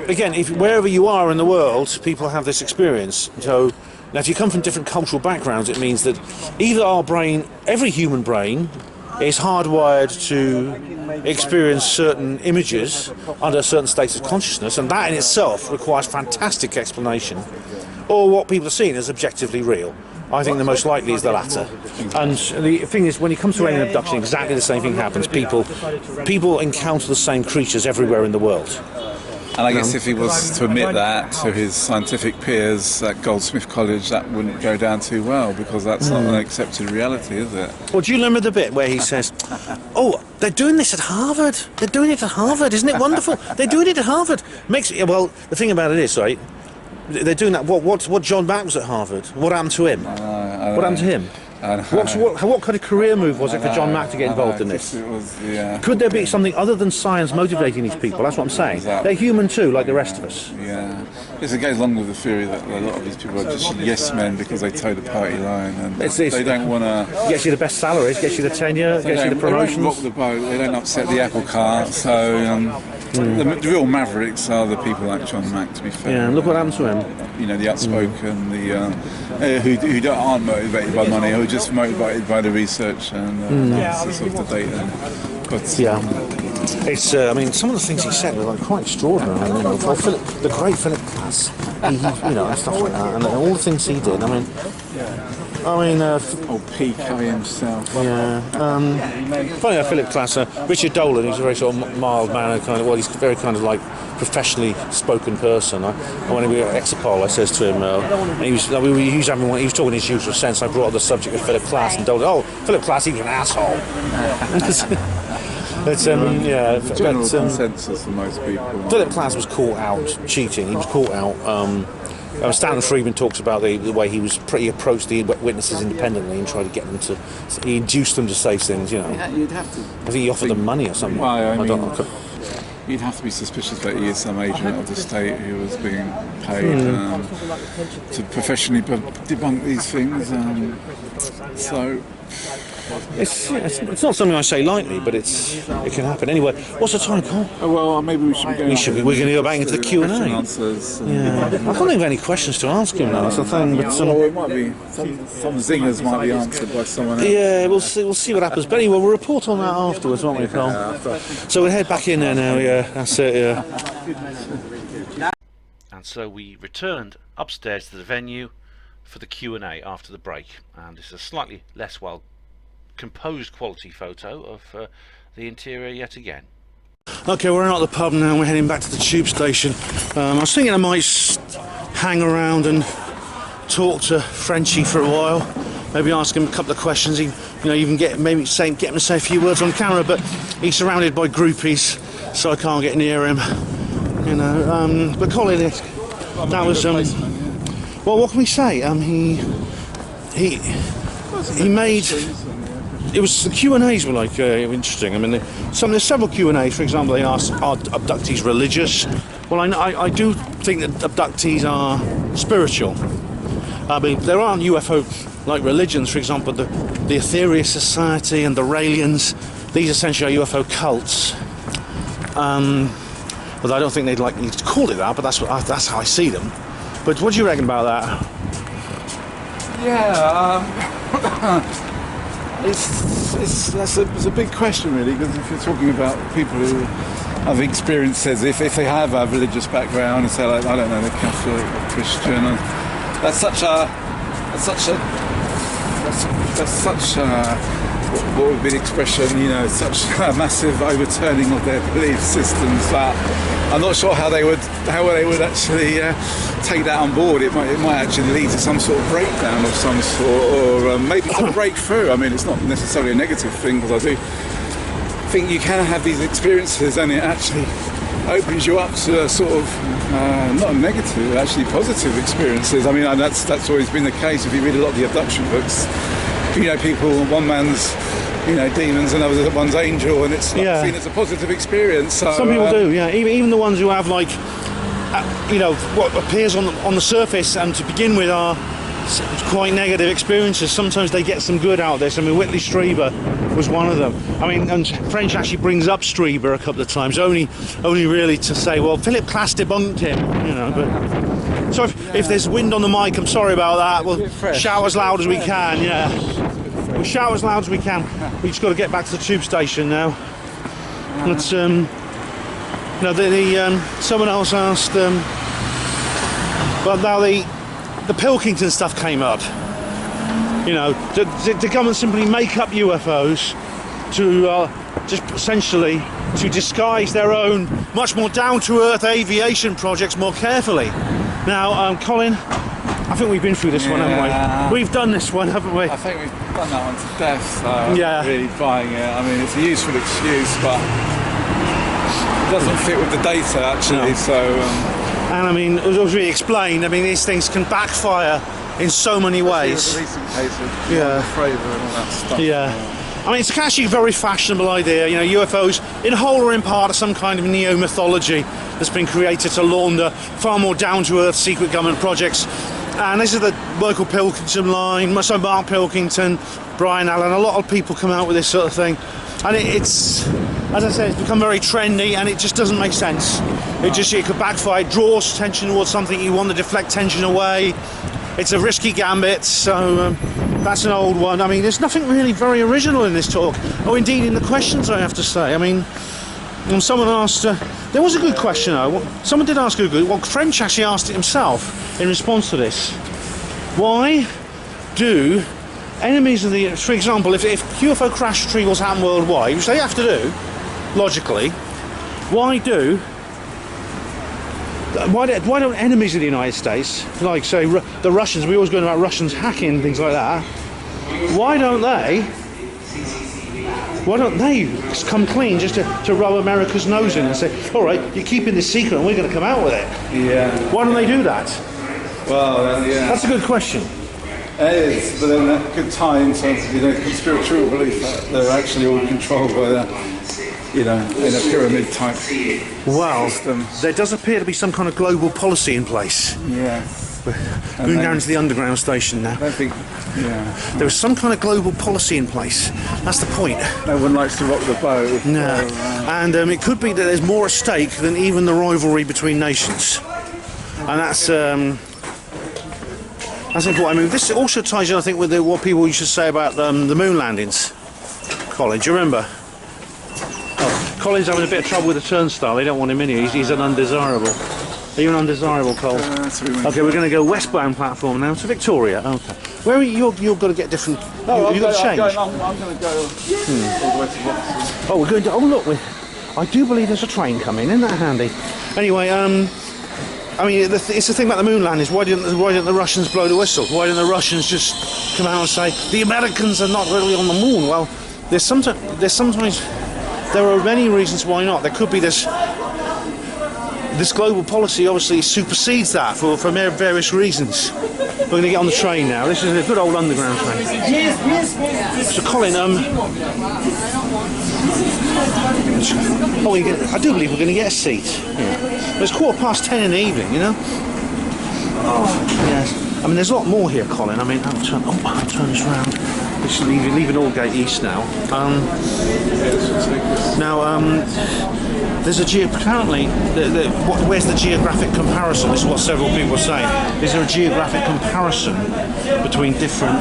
again, wherever you are in the world, people have this experience. So now, if you come from different cultural backgrounds, it means that either our brain, every human brain, is hardwired to experience certain images under a certain state of consciousness, and that in itself requires fantastic explanation, or what people are seeing as objectively real. I think the most likely is the latter. And the thing is, when it comes to alien abduction, exactly the same thing happens. People encounter the same creatures everywhere in the world. And I guess if he was to admit that to his scientific peers at Goldsmith College, that wouldn't go down too well, because that's not an accepted reality, is it? Well, do you remember the bit where he says, "Oh, they're doing this at Harvard. They're doing it at Harvard. Isn't it wonderful? They're doing it at Harvard." Well, the thing about it is, right? They're doing that. What John Mack was at Harvard. What happened to him? What happened to him? What kind of career move was it for John Mack to get involved in this? Could there be something other than science motivating these people? That's what I'm saying. Exactly. They're human too, like the rest of us. Yeah. Yes, it goes along with the theory that a lot of these people are just yes men because they toe the party line, and they don't want to. Gets you the best salaries, gets you the tenure, gets you the promotions. They don't rock the boat. They don't upset the apple cart. So the real mavericks are the people like John Mack, to be fair. Yeah, and look what happened to him. The outspoken, who aren't motivated by money, who are just motivated by the research and analysis of the data. But yeah, it's. I mean, some of the things he said were like quite extraordinary. I mean, the great Philip Glass, and stuff like that, and all the things he did. I mean, PK himself. Yeah. Funny how Philip Glass, Richard Dolan, who's a very sort of mild mannered kind of. Well, he's very kind of like professionally spoken person. When we were at Exapol, I says to him, and he was talking in his usual sense. I brought up the subject of Philip Glass, and Dolan, oh, Philip Glass, he was an asshole. But general consensus for most people. Philip Glass was caught out cheating. He was caught out. Stanton Friedman talks about the way he approached the witnesses independently and tried to get them to. He induced them to say things. You'd have to. I think he offered them money or something. Well, you'd have to be suspicious that he is some agent of the state who was being paid to professionally debunk these things. It's not something I say lightly, but it can happen. Anyway, what's the time, Carl? Well, maybe we should be going. We're going to go back into the Q&A. Answers. Yeah. I don't think we have any questions to ask him now. That's the thing. But it might be some zingers might be answered by someone else. Yeah, we'll see what happens. But anyway, we'll report on that afterwards, won't we, Carl? So we'll head back in there now. Yeah, that's it. Yeah. And so we returned upstairs to the venue for the Q&A after the break, and this is a slightly less well composed quality photo of the interior yet again. Okay, we're out of the pub now and we're heading back to the tube station. I was thinking I might hang around and talk to Frenchie for a while, maybe ask him a couple of questions. Even get him to say a few words on camera, but he's surrounded by groupies, so I can't get near him. But Colin, that was Well, what can we say? He made. It was the Q&As were like interesting. I mean, there's several Q&As. For example, they asked, "Are abductees religious?" Well, I do think that abductees are spiritual. I mean, there aren't UFO like religions. For example, the Ethereal Society and the Raelians. These essentially are UFO cults. Although I don't think they'd like you to call it that, but that's how I see them. But what do you reckon about that? Yeah, it's a big question really, because if you're talking about people who have experiences, if they have a religious background and say, like, I don't know, they're Catholic or Christian, and that's such what would be the expression, such a massive overturning of their belief systems that I'm not sure how they would actually take that on board. It might actually lead to some sort of breakdown of some sort, or maybe some breakthrough. I mean, it's not necessarily a negative thing, because I do think you can have these experiences and it actually opens you up to a sort of not negative, actually positive experiences. I mean, and that's always been the case. If you read a lot of the abduction books, people, one man's demons, and another one's angel, and it's seen as a positive experience. So, some people do, yeah. Even the ones who have like, what appears on the surface and to begin with are quite negative experiences. Sometimes they get some good out of this. I mean, Whitley Strieber was one of them. I mean, and French actually brings up Strieber a couple of times, only really to say, well, Philip Klass debunked him, But so if there's wind on the mic, I'm sorry about that. We'll shout as loud as we can. Yeah. We'll shout as loud as we can. We just got to get back to the tube station now. But someone else asked. Well, now the Pilkington stuff came up. The government simply make up UFOs to just essentially to disguise their own much more down-to-earth aviation projects more carefully. Now, Colin, I think we've been through this one, haven't we? We've done this one, haven't we? I think we've done that one to death, so I'm not really buying it. I mean, it's a useful excuse, but it doesn't fit with the data, actually, so... And I mean, as was really explained, I mean, these things can backfire in so many ways. The recent case of Fravor and all that stuff. Yeah. I mean, it's actually a very fashionable idea. UFOs, in whole or in part, are some kind of neo-mythology that's been created to launder far more down-to-earth secret government projects. And this is the Michael Pilkington line, so Mark Pilkington, Brian Allen, a lot of people come out with this sort of thing. And it's, as I said, it's become very trendy, and it just doesn't make sense. It could backfire, it draws attention towards something you want to deflect tension away. It's a risky gambit, so that's an old one. I mean, there's nothing really very original in this talk. Oh, indeed, in the questions, I have to say. I mean, someone asked... there was a good question, though. Someone did ask a good... Well, French actually asked it himself in response to this. Why do enemies of the... For example, if UFO crash retrievals happen worldwide, which they have to do, logically, why don't enemies of the United States, like, say, the Russians, we always go about Russians hacking, things like that, why don't they come clean just to rub America's nose in and say, all right, you're keeping this secret and we're going to come out with it? Yeah. Why don't they do that? Well, yeah. That's a good question. It is, but then that could tie into conspiratorial belief that they're actually all controlled by in a pyramid type system. There does appear to be some kind of global policy in place. Yeah. We're going down to the underground station now. There is some kind of global policy in place. That's the point. No one likes to rock the boat. No. And it could be that there's more at stake than even the rivalry between nations. And that's important. I mean, this also ties in, I think, with what people used to say about the moon landings. Colin, do you remember? Colin's having a bit of trouble with the turnstile. They don't want him in here. He's an undesirable. Are you an undesirable, Cole? Okay, we're going to go westbound platform now to Victoria. Okay. Where are you? You've got to get different... you've got to change. I'm going to go all the way to Vauxhall. Oh, we're going to... Oh, look. I do believe there's a train coming. Isn't that handy? Anyway, I mean, it's the thing about the moon landings. Why didn't the Russians blow the whistle? Why didn't the Russians just come out and say, the Americans are not really on the moon? Well, there are many reasons why not. There could be this this global policy obviously supersedes that for various reasons. We're going to get on the train now. This is a good old underground train. So Colin, I do believe we're going to get a seat. Yeah. It's 10:15 in the evening, you know. Oh yes. I mean, there's a lot more here, Colin. I mean, I'll turn this round. This is leaving Aldgate East now. There's apparently, where's the geographic comparison? This is what several people are saying. Is there a geographic comparison between different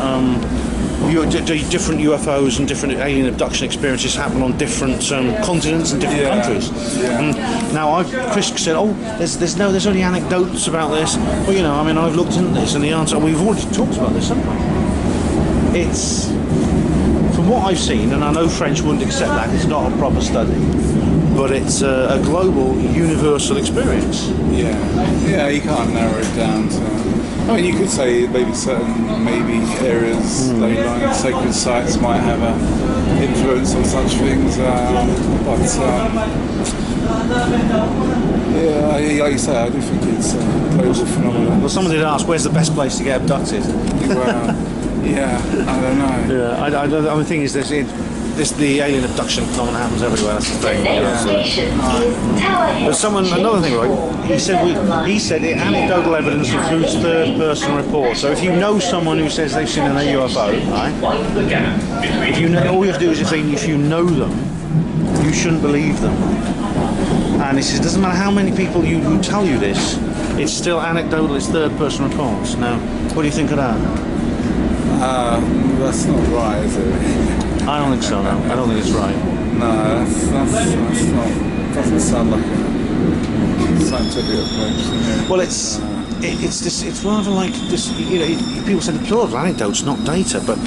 UFOs and different alien abduction experiences happen on different continents and different countries? Now, Chris said, there's only anecdotes about this. Well, you know, I mean, I've looked into this, and the answer, we've already talked about this, haven't we? It's, from what I've seen, and I know French wouldn't accept that, it's not a proper study, but it's a global, universal experience. Yeah, you can't narrow it down to... I mean, you could say maybe certain areas, like sacred sites, might have an influence on such things, but like you say, I do think it's a global phenomenon. Well, someone did ask, where's the best place to get abducted? Yeah, I don't know. The thing is, the alien abduction phenomenon happens everywhere. That's the thing. But another thing, right? He said anecdotal evidence includes third-person reports. So if you know someone who says they've seen an UFO, right? If you know, all you have to do is if you know them, you shouldn't believe them. And he says it doesn't matter how many people who tell you this, it's still anecdotal. It's third-person reports. Now, what do you think of that? That's not right, is it? I don't think so, no. I don't think it's right. No, that's not... doesn't sound like a scientific approach. Well, it's rather like this, you know, people say the plural of anecdotes, not data, but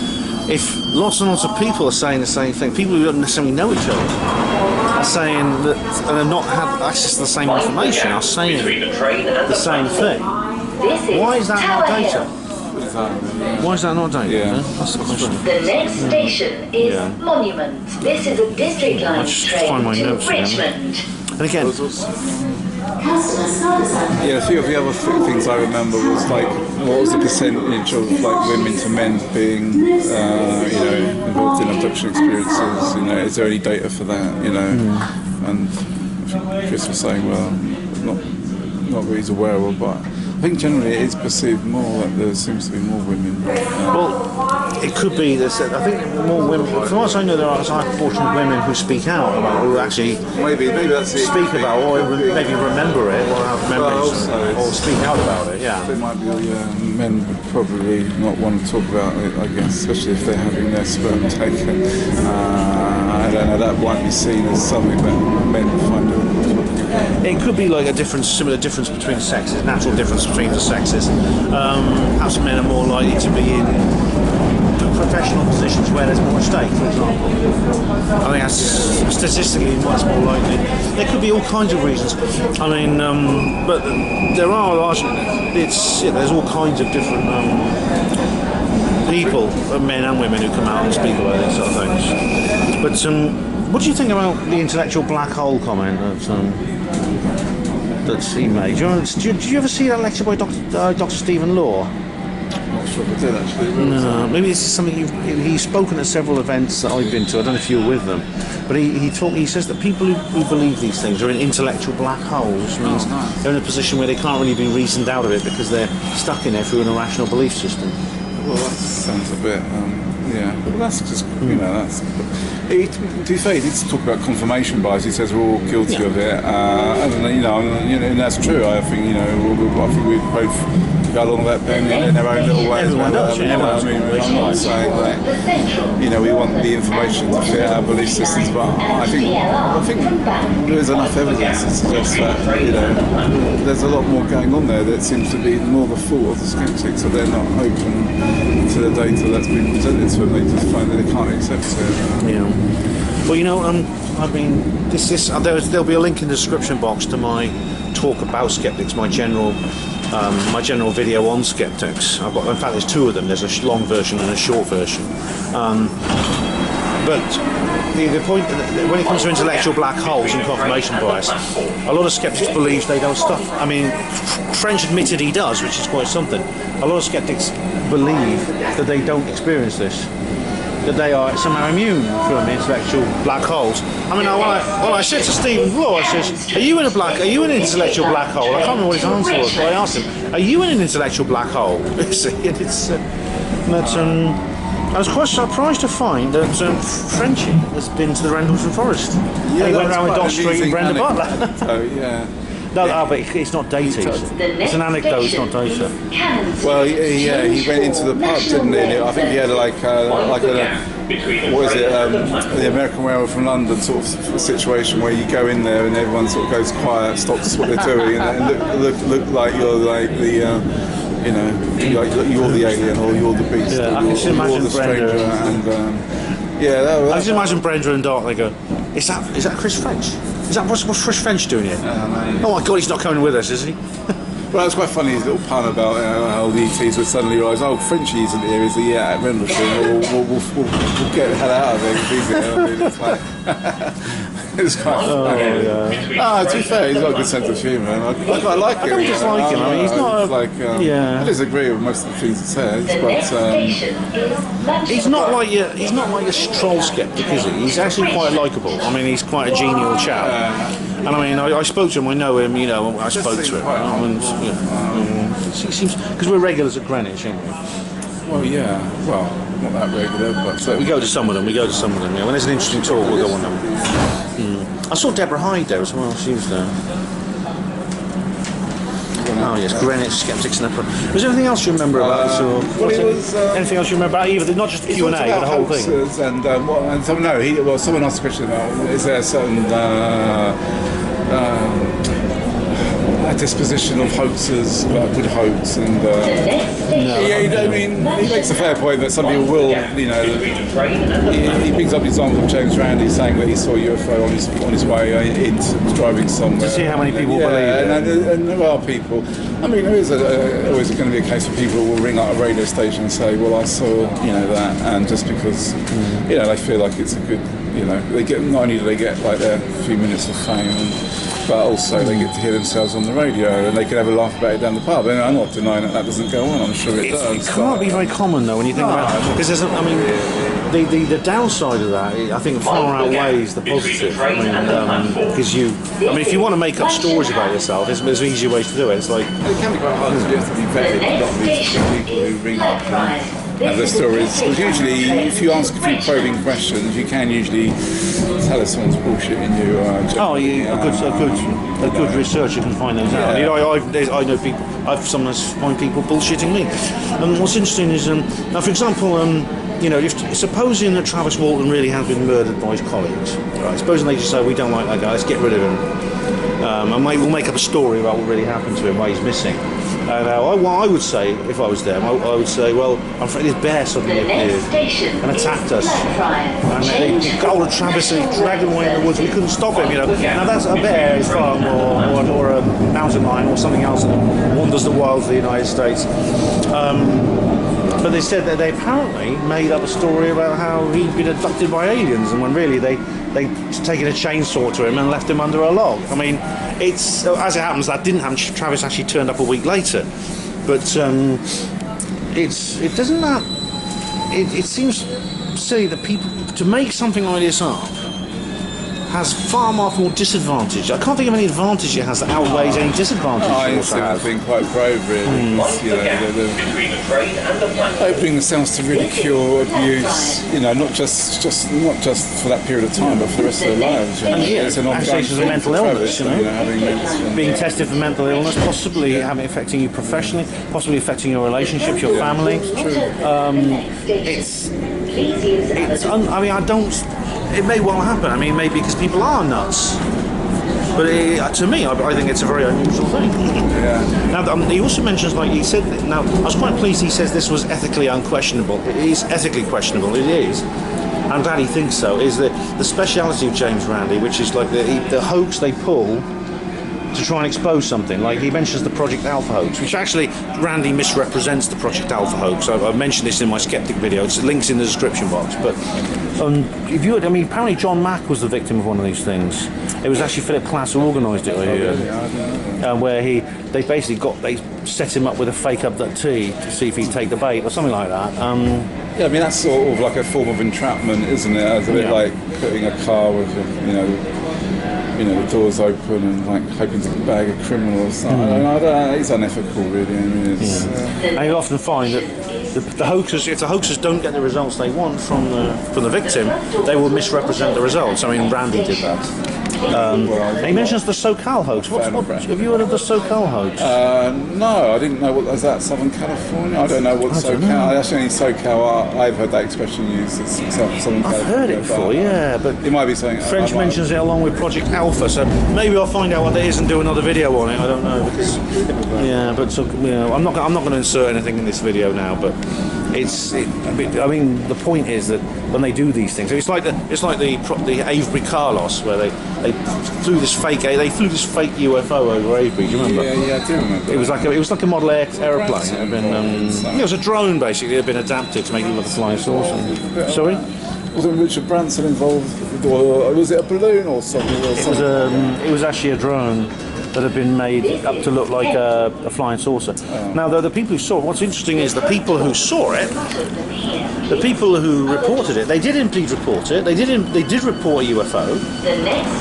if lots and lots of people are saying the same thing, people who don't necessarily know each other are saying that, and have not had access to the same information, are saying the same thing. Why is that not data? Why is that not data? Yeah. That's the question. The next station is Monument. This is a district line train to Richmond. And again, a few of the other things I remember was like, what was the percentage of like women to men being, involved in abduction experiences? You know, is there any data for that? You know, and I think Chris was saying, well, not really aware of, but I think generally it is perceived more that there seems to be more women. Well, it could be this. I think more women. From what I know, there are a high proportion of women who speak out about, who actually maybe that's it. Speak about, or maybe remember it, or have memories, or speak out about it. Yeah, there might be. Men would probably not want to talk about it, I guess, especially if they're having their sperm taken. I don't know. That might be seen as something that men find it. It could be like similar difference between sexes, natural difference between the sexes. Perhaps men are more likely to be in professional positions where there's more at stake, for example. I think that's statistically much more likely. There could be all kinds of reasons. I mean, but there are there's all kinds of different people, men and women, who come out and speak about these sort of things. But what do you think about the intellectual black hole comment that he made? Did you ever see that lecture by Dr. Stephen Law? I'm not sure if I did actually. No, maybe this is something he's spoken at several events that I've been to. I don't know if you were with them, but he says that people who believe these things are in intellectual black holes. Means they're in a position where they can't really be reasoned out of it because they're stuck in there through an irrational belief system. Well, that sounds a bit, but that's just, that's... To be fair, he did talk about confirmation bias. He says we're all guilty of it, and that's true. I think, I think we both go along with that in their own little ways. Everyone does. I'm not saying that, we want the information to fit our belief systems, but I think there is enough evidence to suggest that, there's a lot more going on there that seems to be more the fault of the skeptics, that they're not open to the data that's been presented to them. They just find that they can't accept it. Yeah. Well, there'll be a link in the description box to my talk about skeptics, my general video on skeptics. In fact, there's two of them. There's a long version and a short version. But the point when it comes to intellectual black holes and confirmation bias, a lot of skeptics believe they don't stuff. I mean, French admitted he does, which is quite something. A lot of skeptics believe that they don't experience this, that they are somehow immune from intellectual black holes. I mean, when I said to Stephen Bloor, I says, "Are you in an intellectual black hole?" I can't remember what his answer was, but I asked him, "Are you in an intellectual black hole?" I was quite surprised to find that Frenchie has been to the Rendlesham Forest. Yeah, he went around with Dot Street and Brenda Butler. Oh yeah. No, but it's not data. It's an anecdote, it's not data. Well, yeah, he went into the pub, didn't he? I think he had like a what is it? The American Werewolf from London sort of situation where you go in there and everyone sort of goes quiet, stops what they're doing, and look like you're like the. You know, you're the alien or you're the beast. Yeah, I can just imagine the Brenda and I just imagine Brenda and Dart. They go, "Is that Chris French? Is that what's Chris French doing here? Oh my God, he's not coming with us, is he?" Well, it's quite funny, his little pun about how the ETs would suddenly realise, "Oh, Frenchie isn't here, is he? Yeah, at Rendlesham. We'll get the hell out of here if he's here." I mean, it's like it's quite funny. Yeah. To be fair, he's got a good sense of humour. I quite like him. I don't dislike him. I mean, he's not I disagree with most of the things he says, but he's not like your troll skeptic, is he? He's actually quite likeable. I mean, he's quite a genial chap. And I mean, I spoke to him. I know him. You know, I spoke to him. And, he seems because we're regulars at Greenwich, aren't we? Well, yeah. Well, not that regular, but we go to some of them. Yeah. When there's an interesting talk, we'll go on them. I saw Deborah Hyde there as well. She was there. Oh yes, Greenwich Skeptics and Emperor. Was there anything else you remember about this? Or anything else you remember about either? Not just the Q&A, but the whole thing. Someone asked a question about is there a certain a disposition of hoaxers would hoax and I mean he makes a fair point that some people will, you know, he brings up the example of James Randi saying that he saw a UFO on his way into driving somewhere. To see how many people believe it. And there are people. I mean, there is always going to be a case where people will ring up a radio station and say, "Well, I saw, you know, that," and just because you know they feel like it's a good, you know, they get not only do they get like their few minutes of fame, but also they get to hear themselves on the radio and they can have a laugh about it down the pub. And I'm not denying that doesn't go on. I'm sure it does. It can't be very common though when you think about it, because there's, I mean, the downside of that, I think, far outweighs the positive. I mean, because if you want to make up stories about yourself, there's easier ways to do it. It's like it can be quite hard to do. You have to be vetted. A lot of these people who ring up and their stories. Because usually, if you ask a few probing questions, you can usually tell if someone's bullshitting you. A good researcher can find those out. Yeah. I know people. I've sometimes find people bullshitting me. And what's interesting is now, for example, if supposing that Travis Walton really has been murdered by his colleagues, right? Supposing they just say we don't like that guy, let's get rid of him, and we'll make up a story about what really happened to him, why he's missing. And what I would say, if I was them, I would say, well, I'm afraid this bear suddenly appeared and attacked us. And they got hold of Travis and he dragged him away in the woods. We couldn't stop him, you know. Now that's a bear is farm or a mountain lion or something else that wanders the wilds of the United States. But they said that they apparently made up a story about how he'd been abducted by aliens, and when really they'd taken a chainsaw to him and left him under a log. I mean, it's as it happens that didn't happen. Travis actually turned up a week later, but it doesn't that. It seems silly that people to make something like this up has far more disadvantage. I can't think of any advantage it has that outweighs any disadvantage. I think I've been quite brave, really. Opening themselves to ridicule, abuse, you know, not just for that period of time, but for the rest of their lives. And it's an ongoing of mental illness, having being tested for mental illness, possibly affecting you professionally, possibly affecting your relationships, your family. It may well happen. I mean, maybe because people are nuts. But to me, I think it's a very unusual thing. Yeah. Now, he also mentions, like he said, now, I was quite pleased he says this was ethically unquestionable. It is ethically questionable, it is. I'm glad he thinks so, is the speciality of James Randi, which is like the hoax they pull to try and expose something. Like he mentions the Project Alpha hoax, which actually Randy misrepresents the Project Alpha hoax. I've mentioned this in my Skeptic video. It's links in the description box. But if you, apparently John Mack was the victim of one of these things. It was actually Philip Klass who organised it, where they set him up with a fake abductee to see if he'd take the bait or something like that. Yeah, I mean that's sort of like a form of entrapment, isn't it? It's a bit like putting a car with, the doors open and like hoping to bag a criminal or something. I don't know, it's unethical, really. I mean, it's. And you often find that the hoaxers, if the hoaxers don't get the results they want from the victim, they will misrepresent the results. I mean, Randy did that. He mentions the SoCal hoax. Have you heard of the SoCal hoax? No, I didn't know what was that. Southern California. I don't know what SoCal. That's only SoCal. I've heard that expression used. It's Southern California. I've heard it before, but it might be something. French mentions it along with Project Alpha, so maybe I'll find out what it is and do another video on it. I don't know because I'm not going to insert anything in this video now, but the point is that when they do these things, it's like the Avebury Carlos, where they flew this fake UFO over Avebury. Do you remember? Yeah, I do remember. It was like a Model X aeroplane. It had been, it was a drone basically. It had been adapted to make it look like a flying saucer. Sorry. Wasn't Richard Branson involved, or was it a balloon or something? It was actually a drone that had been made up to look like a flying saucer. Now, the people who saw it, what's interesting is the people who saw it, the people who reported it, they did indeed report it. They did report a UFO.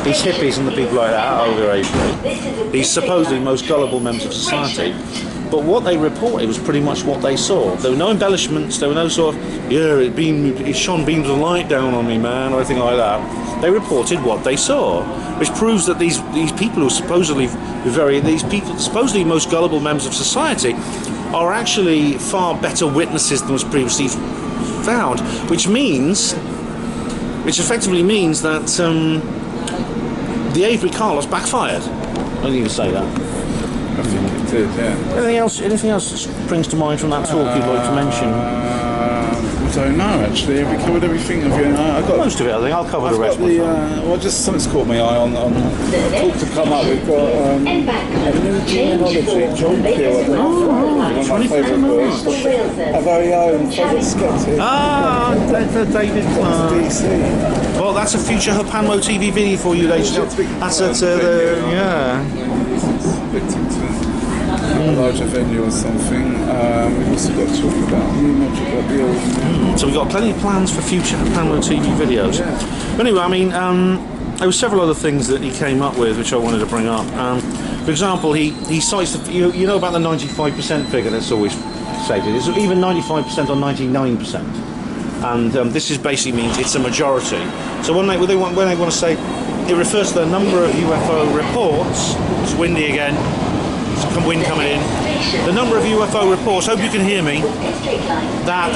These hippies and the people like that over Avebury, these supposedly most gullible members of society. But what they reported was pretty much what they saw. There were no embellishments. There were no sort of it shone beams of light down on me, man, or anything like that. They reported what they saw, which proves that these people who supposedly supposedly most gullible members of society, are actually far better witnesses than was previously found. Which effectively means that the Avebury Carlos backfired. I didn't even say that. I think it did, yeah. Anything else that springs to mind from that talk you'd like to mention? I don't know, actually. We covered everything of it. I got most of it, I think. I'll cover the rest. Just something's caught my eye on talk to come up. We've got a new genealogy, John Peel. One of my favourite books. Our very own favourite Skeptic. David Clark. DC. Well, that's a future Panmo TV video for you, ladies and gentlemen. That's a larger venue or something. We've also got to talk about new magic. So we've got plenty of plans for future Panmo TV videos. But anyway, there were several other things that he came up with which I wanted to bring up. For example, he cites you know about the 95% figure that's always stated. It's even 95% or 99%. And this basically means it's a majority. So when they want to say, it refers to the number of UFO reports. It's windy again. Some wind coming in. The number of UFO reports, hope you can hear me, that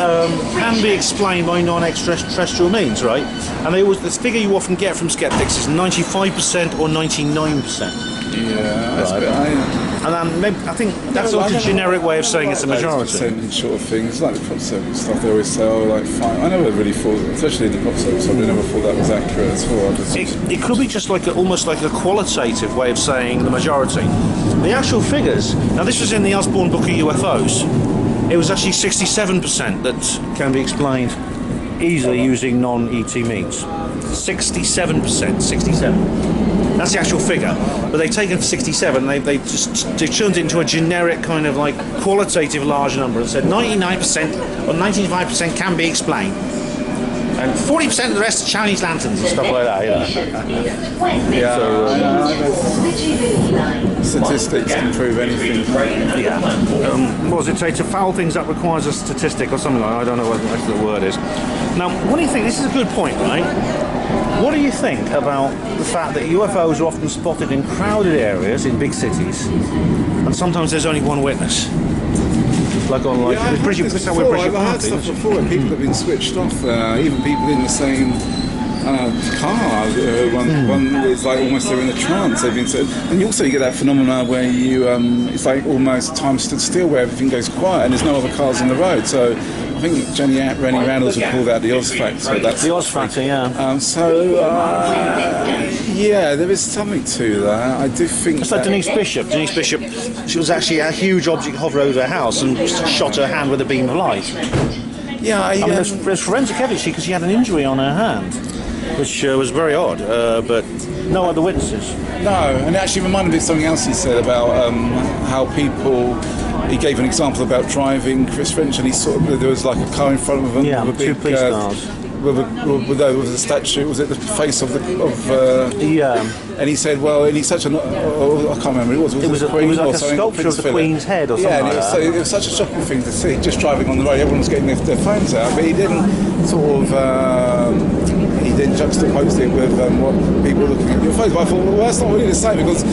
can be explained by non-extraterrestrial means, right? And this figure you often get from skeptics is 95% or 99%. Yeah, that's right. A bit high. And maybe, I think that's like a generic way of saying it's a majority. Sort of thing. It's like the prop circuit stuff they always say, I never really thought, especially in the prop circuit stuff, I never thought that was accurate at all. It could be just almost like a qualitative way of saying the majority. The actual figures, now this was in the Osborne Book of UFOs, it was actually 67% that can be explained easily using non-ET means. 67%, That's the actual figure. But they've taken 67, they turned it into a generic kind of like qualitative large number and said 99% or 95% can be explained. And 40% of the rest are Chinese lanterns and stuff like that. Statistics can prove anything. Yeah. What does it say? To foul things up requires a statistic or something like that. I don't know what the word is. Now, what do you think? This is a good point, right? What do you think about the fact that UFOs are often spotted in crowded areas in big cities, and sometimes there's only one witness? Like on I've heard stuff before. People have been switched off. Even people in the same car. One is like almost they're in a trance. They've been and you also get that phenomena where you it's like almost time stood still, where everything goes quiet and there's no other cars on the road. So I think Rennie Reynolds would call that the Oz factor. That's The Oz factor, yeah. Yeah, there is something to that. I do think. It's like Denise Bishop. Denise Bishop, she was actually a huge object hovering over her house and shot her hand with a beam of light. Yeah, I mean, there's forensic evidence because she had an injury on her hand, which was very odd, but no other witnesses. No, and it actually reminded me of something else he said about how people. He gave an example about driving Chris French, and there was like a car in front of him with a big two police cars. With a statue. Was it the face of Yeah. And he said, well, and he's such an I can't remember. It was like a sculpture of the Queen's head or something. Yeah, like it was such a shocking thing to see. Just driving on the road, everyone was getting their phones out, but he didn't sort of. He didn't juxtapose it with what people were looking at your phones. But I thought, well, that's not really the same because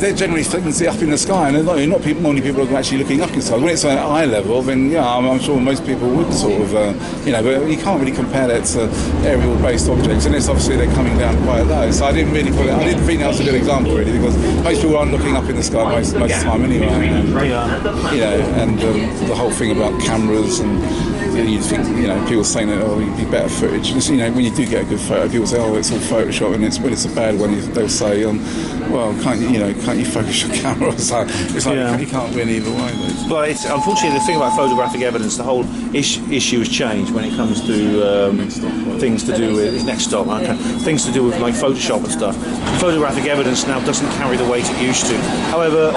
they're generally flicking it up in the sky, and not many people are actually looking up in the sky. When it's at eye level, then I'm sure most people would sort of but you can't really compare that to aerial-based objects, and it's obviously they're coming down quite low. So I didn't think that was a good example really, because most people aren't looking up in the sky most of the time anyway. And the whole thing about cameras and. You think, people saying that, you'd be better footage. Just, when you do get a good photo, people say, it's all Photoshop, and when it's a bad one, they'll say, well, can't you focus your camera? So it's like you can't win either way. Well, unfortunately, the thing about photographic evidence, the whole issue has changed when it comes to things to do with things to do with like Photoshop and stuff. Photographic evidence now doesn't carry the weight it used to. However,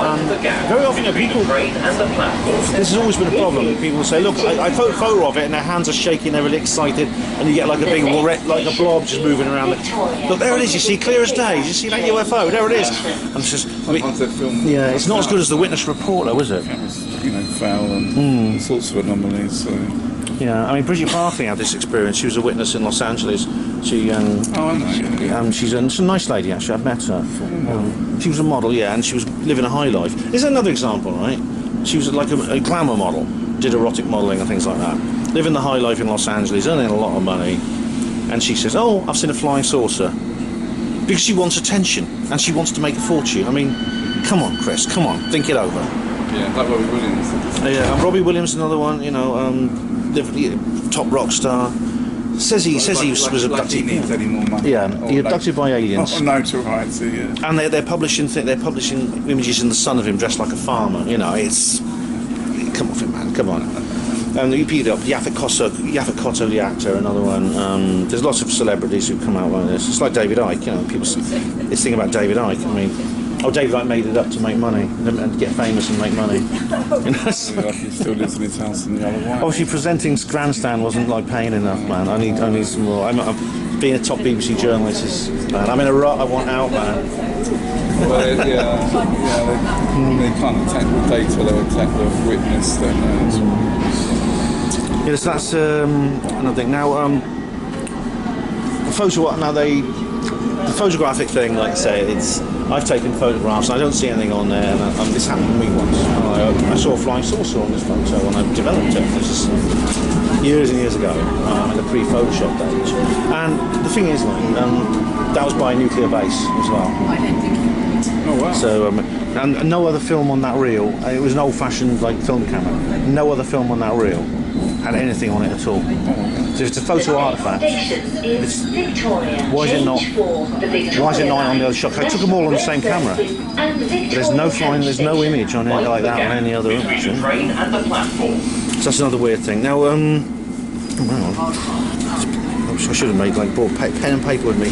very often people. This has always been a problem. People say, look, I photo of it, and their hands are shaking, they're really excited, and you get like a big like a blob just moving around. Look, there it is. You see, clear as day. You see that UFO? There it is. And it's just, it's not as good as the witness report, though, is it? Foul and all sorts of anomalies. So. Yeah, I mean, Bridget Barclay had this experience. She was a witness in Los Angeles. She, she's a nice lady, actually. I've met her. She was a model, and she was living a high life. Here's another example, right? She was like a glamour model. Did erotic modelling and things like that. Living the high life in Los Angeles, earning a lot of money. And she says, I've seen a flying saucer. Because she wants attention and she wants to make a fortune. I mean, come on, Chris, come on, think it over. Yeah, like Robbie Williams. And Robbie Williams, another one, top rock star. Says he was abducted. He needs any more money. Yeah, he abducted by aliens. Notoriety, yeah. And they're publishing images in the sun of him dressed like a farmer. It's. Come off it, man. Come on. And you picked up Yaphet Kotto, the actor, another one. There's lots of celebrities who come out like this. It's like David Icke. People. This thing about David Icke. I mean, David Icke made it up to make money and get famous and make money. He still lives in his house in the other way. Obviously, presenting Grandstand wasn't like paying enough, man. I need some more. I'm being a top BBC journalist is, man. I'm in a rut. I want out, man. Well, they can't attack the data, they'll attack the witness. Yes, that's another thing. Now, the photographic thing, like I say, I've taken photographs and I don't see anything on there, and this happened to me once. I saw a flying saucer on this photo and I developed it. This is years and years ago, in the pre-Photoshop days. And the thing is, that was by a nuclear base as well. Oh wow! So and no other film on that reel. It was an old-fashioned film camera. No other film on that reel had anything on it at all. So it's a photo artifact. Why is it not? Why is it not on the other shot? I took them all on the same camera. There's no flying. There's no image on it like that on any other image. So that's another weird thing. Now, I should have brought pen and paper with me.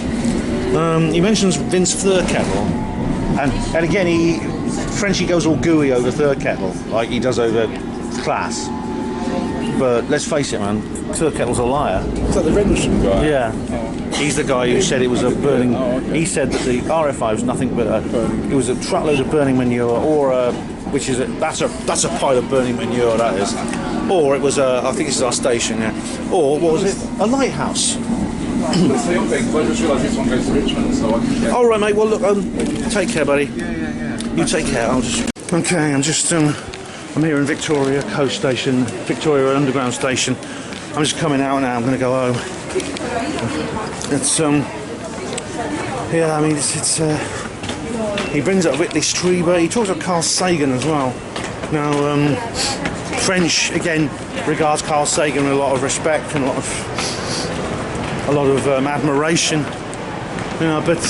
He mentions Vince Thurkettle, and again Frenchie goes all gooey over Thurkettle like he does over Class. But let's face it, man, Thurkettle's a liar. Is that the Rendlesham guy? Yeah. He's the guy who said it was a burning. He said that the RFI was nothing but it was a truckload of burning manure, or that's a pile of burning manure, that is. Or it was I think this is our station, yeah. Or what was it? A lighthouse. I just realised this one goes to Richmond, so I can get... All right, mate. Well, look, take care, buddy. Yeah. You take care. I'm here in Victoria Coast Station, Victoria Underground Station. I'm just coming out now. I'm going to go home. It's yeah. I mean, it's he brings up Whitley Strieber. He talks about Carl Sagan as well. Now, French again regards Carl Sagan with a lot of respect and a lot of admiration. You know, but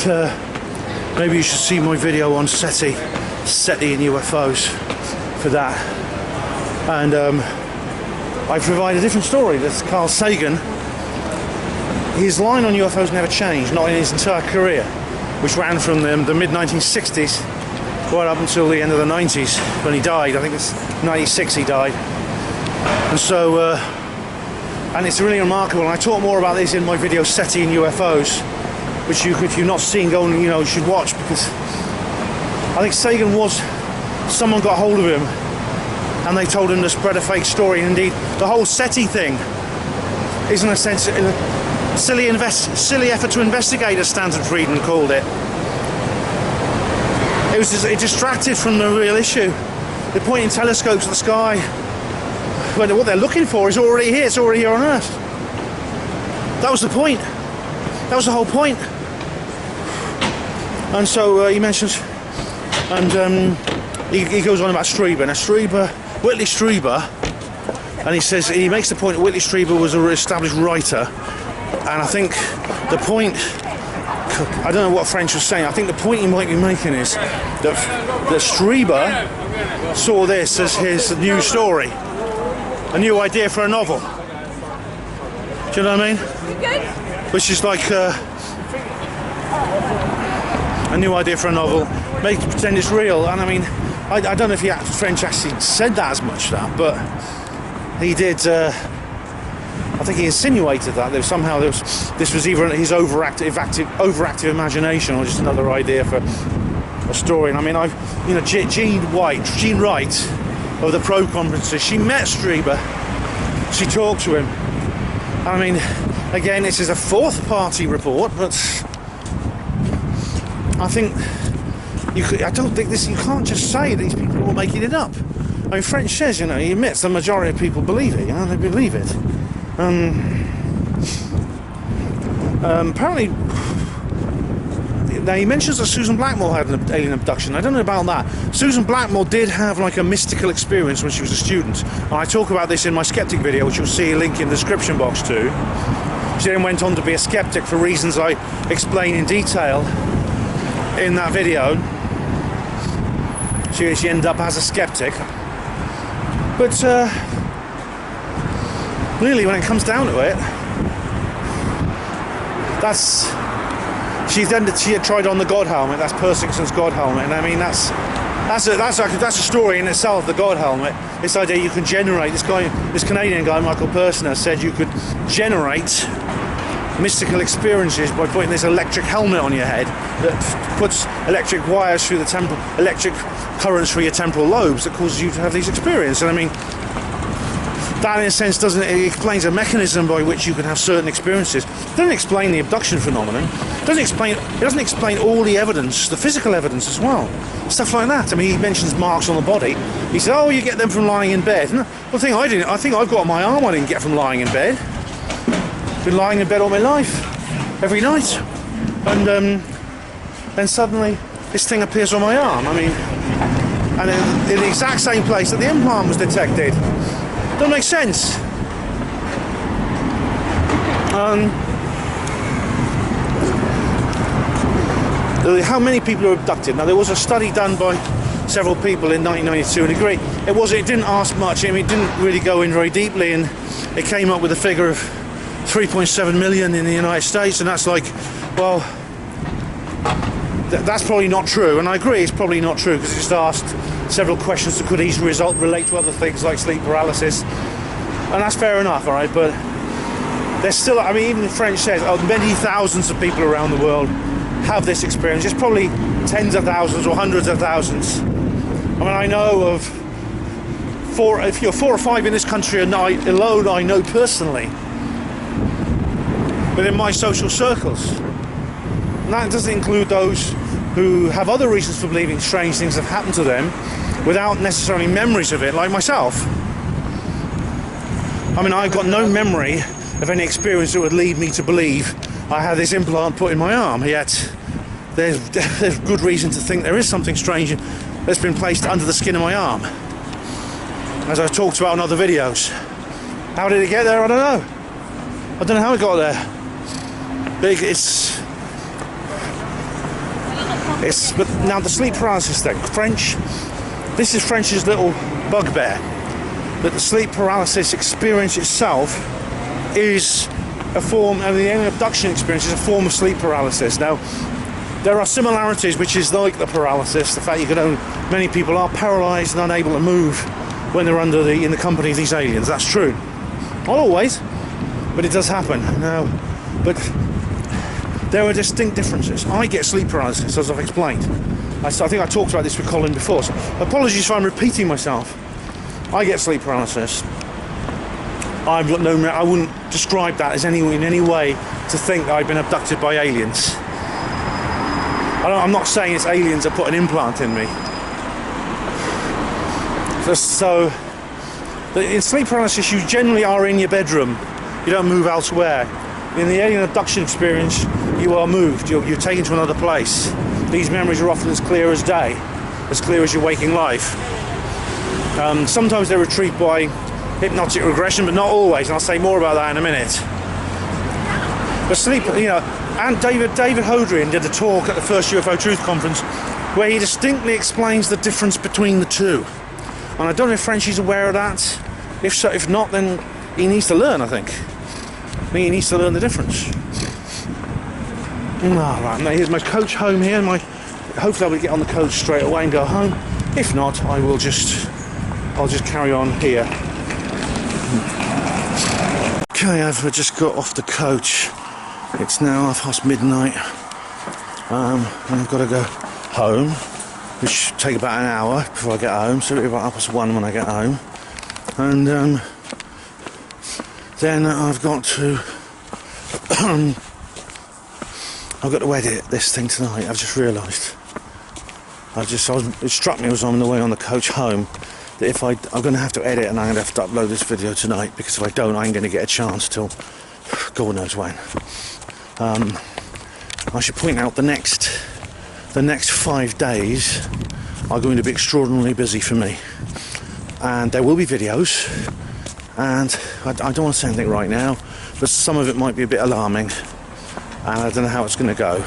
maybe you should see my video on SETI and UFOs for that. And I provide a different story. That's Carl Sagan. His line on UFOs never changed, not in his entire career, which ran from the mid-1960s right up until the end of the 90s when he died. I think it's 96 he died. And so, and it's really remarkable. And I talk more about this in my video SETI and UFOs, which you, if you've not seen, go and you should watch, because I think Sagan was, someone got hold of him and they told him to spread a fake story. And indeed, the whole SETI thing is in a sense a silly effort to investigate, as Stanton Friedman called it. It distracted from the real issue. They're pointing telescopes at the sky when what they're looking for is already here. It's already here on Earth. That was the point. That was the whole point. And so he mentions, and he goes on about Strieber. Now Whitley Strieber, and he says, he makes the point that Whitley Strieber was an established writer, and I think the point, I don't know what French was saying, I think the point he might be making is that Strieber saw this as his new story, a new idea for a novel. Do you know what I mean? Which is like a new idea for a novel, pretend it's real. And I mean, I don't know if French actually said that as much, but he did. I think he insinuated that this was either his overactive imagination or just another idea for a story. And I mean, Jean Wright of the Pro Conferences, she met Strieber, she talked to him. I mean, again, this is a fourth party report, but I think you can't just say these people are all making it up. I mean, French says, he admits the majority of people believe it, they believe it. Apparently, now he mentions that Susan Blackmore had an alien abduction. I don't know about that. Susan Blackmore did have like a mystical experience when she was a student. And I talk about this in my Skeptic video, which you'll see a link in the description box to. She then went on to be a skeptic for reasons I explain in detail in that video. She ended up as a skeptic. But really, when it comes down to it, she had tried on the God helmet. That's Persickson's God helmet, and I mean that's a story in itself. The God helmet. This idea you can generate. This Canadian guy, Michael Persner, said you could generate mystical experiences by putting this electric helmet on your head that puts electric wires through the electric currents through your temporal lobes that causes you to have these experiences. And I mean, that in a sense it explains a mechanism by which you can have certain experiences. It doesn't explain the abduction phenomenon. It doesn't explain all the evidence, the physical evidence as well. Stuff like that. I mean, he mentions marks on the body. He said, oh, you get them from lying in bed. And the thing I think I've got on my arm I didn't get from lying in bed. Been lying in bed all my life, every night, and then suddenly this thing appears on my arm. I mean, and in the exact same place that the implant was detected. Doesn't make sense. How many people are abducted? Now, there was a study done by several people in 1992, and it didn't ask much. I mean, it didn't really go in very deeply, and it came up with a figure of 3.7 million in the United States, and that's like, well, that's probably not true, and I agree it's probably not true, because it just asked several questions that could easily relate to other things like sleep paralysis, and that's fair enough, all right, but there's still, I mean, even the French says many thousands of people around the world have this experience. It's probably tens of thousands or hundreds of thousands. I mean, I know of four or five in this country alone I know personally, within my social circles. And that doesn't include those who have other reasons for believing strange things have happened to them without necessarily memories of it, like myself. I mean, I've got no memory of any experience that would lead me to believe I had this implant put in my arm, yet there's good reason to think there is something strange that's been placed under the skin of my arm, as I've talked about in other videos. How did it get there? I don't know. I don't know how it got there. But now the sleep paralysis thing, this is French's little bugbear, that the sleep paralysis experience itself is a form, and the alien abduction experience is a form of sleep paralysis. Now, there are similarities, which is like the paralysis, the fact many people are paralysed and unable to move when they're in the company of these aliens. That's true. Not always, but it does happen. Now, but there are distinct differences. I get sleep paralysis, as I've explained. I think I talked about this with Colin before, so apologies if I'm repeating myself. I get sleep paralysis. I wouldn't describe that as in any way to think that I've been abducted by aliens. I'm not saying it's aliens that put an implant in me. So in sleep paralysis, you generally are in your bedroom. You don't move elsewhere. In the alien abduction experience, you are moved. You're taken to another place. These memories are often as clear as day, as clear as your waking life. Sometimes they're retrieved by hypnotic regression, but not always, and I'll say more about that in a minute. But sleep, and David Hodrian did a talk at the first UFO Truth Conference where he distinctly explains the difference between the two. And I don't know if Frenchie's aware of that. If so, if not, then he needs to learn, I think. He needs to learn the difference. Right, now here's my coach home here. Hopefully I will get on the coach straight away and go home. If not, I'll just carry on here. Okay, I've just got off the coach. It's now midnight, and I've got to go home, which should take about an hour before I get home, so it'll be about 1:30 when I get home. And then I've got to edit this thing tonight. I've just realised. It struck me as I'm on the way on the coach home that if I'm going to have to edit, and I'm going to have to upload this video tonight, because if I don't, I ain't going to get a chance till God knows when. I should point out the next 5 days are going to be extraordinarily busy for me, and there will be videos, and I don't want to say anything right now, but some of it might be a bit alarming, and I don't know how it's going to go.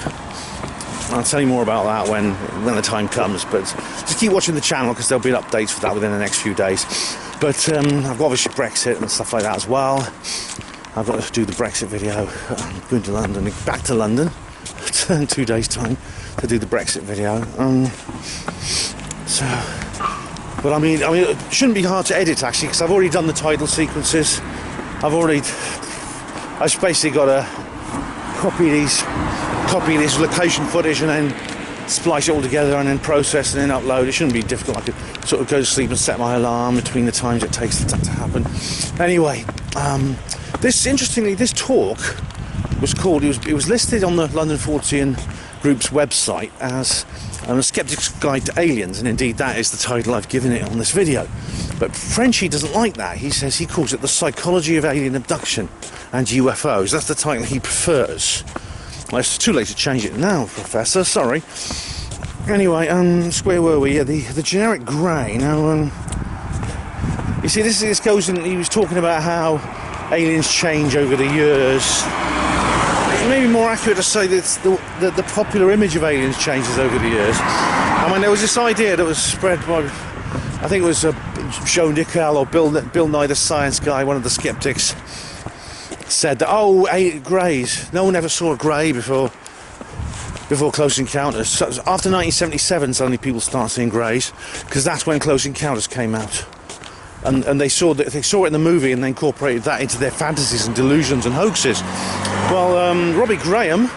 I'll tell you more about that when the time comes, but just keep watching the channel, because there'll be updates for that within the next few days. But I've got obviously Brexit and stuff like that as well. I've got to do the Brexit video. I'm going to London, back to London in 2 days' time to do the Brexit video. But I mean, it shouldn't be hard to edit actually, because I've already done the title sequences. I've just basically got to copy this location footage and then splice it all together and then process and then upload. It shouldn't be difficult. I could sort of go to sleep and set my alarm between the times it takes that to happen. Anyway, this talk was called, it was listed on the London Fortean Group's website as A Skeptic's Guide to Aliens, and indeed that is the title I've given it on this video. But Frenchie doesn't like that. He calls it The Psychology of Alien Abduction and UFOs. That's the title he prefers. Well, it's too late to change it now, Professor, sorry. Anyway, where were we? Yeah, the generic grey. Now, you see, this goes in, he was talking about how aliens change over the years. It may be more accurate to say that the popular image of aliens changes over the years. I mean, there was this idea that was spread by, I think it was Joe Nickel or Bill Nye the Science Guy, one of the skeptics, said that, greys, no one ever saw a grey before Close Encounters. So after 1977 suddenly people start seeing greys, because that's when Close Encounters came out, and they saw it in the movie and they incorporated that into their fantasies and delusions and hoaxes. Well, Robbie Graham,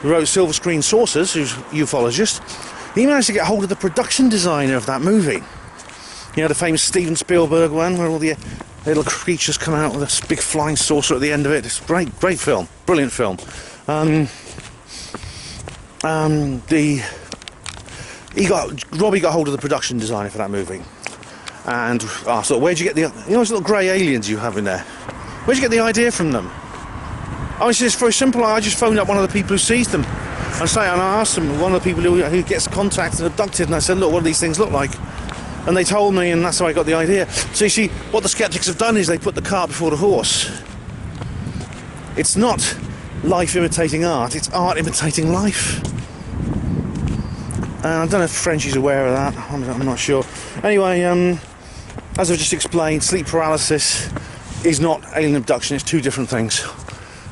who wrote Silver Screen Saucers, who's a ufologist, he managed to get hold of the production designer of that movie. You know, the famous Steven Spielberg one where all the little creatures come out with a big flying saucer at the end of it. It's a great film, brilliant film. Robbie got hold of the production designer for that movie, And I thought, where'd you get those little grey aliens you have in there? Where'd you get the idea from them? Oh, it's just very simple. I just phoned up one of the people who sees them. And I asked them, one of the people who gets contacted and abducted, and I said, look, what do these things look like? And they told me, and that's how I got the idea. So you see, what the skeptics have done is they put the cart before the horse. It's not life imitating art, it's art imitating life. And I don't know if Frenchie's aware of that, I'm not sure. Anyway, as I've just explained, sleep paralysis is not alien abduction, it's two different things.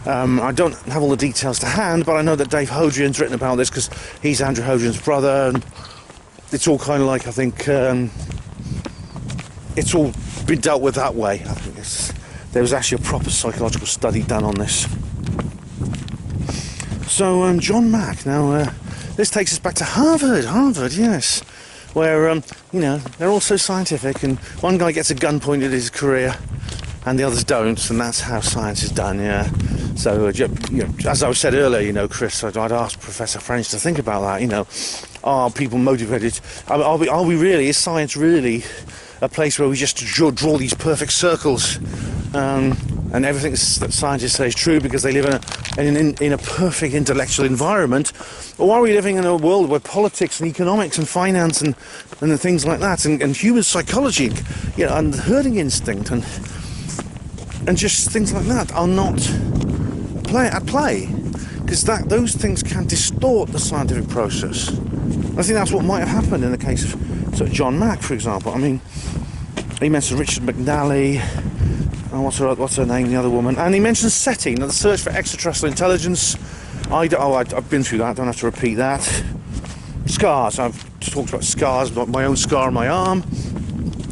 I don't have all the details to hand, but I know that Dave Hodrian's written about this because he's Andrew Hodrian's brother, and it's all kind of like, I think, it's all been dealt with that way. I think there was actually a proper psychological study done on this. So, John Mack, now, this takes us back to Harvard, yes, where, they're all so scientific, and one guy gets a gun pointed at his career, and the others don't, and that's how science is done, yeah. So, as I said earlier, Chris, I'd asked Professor French to think about that, are people motivated? Are we really, is science really a place where we just draw these perfect circles, and everything that scientists say is true because they live in a perfect intellectual environment? Or are we living in a world where politics and economics and finance and the things like that, and human psychology, and herding instinct and just things like that are not at play, because those things can distort the scientific process. I think that's what might have happened in the case of sort of John Mack, for example. I mean, he mentioned Richard McNally, what's her name, the other woman, and he mentioned SETI, the search for extraterrestrial intelligence. I've been through that, don't have to repeat that. Scars, I've talked about scars, my own scar on my arm.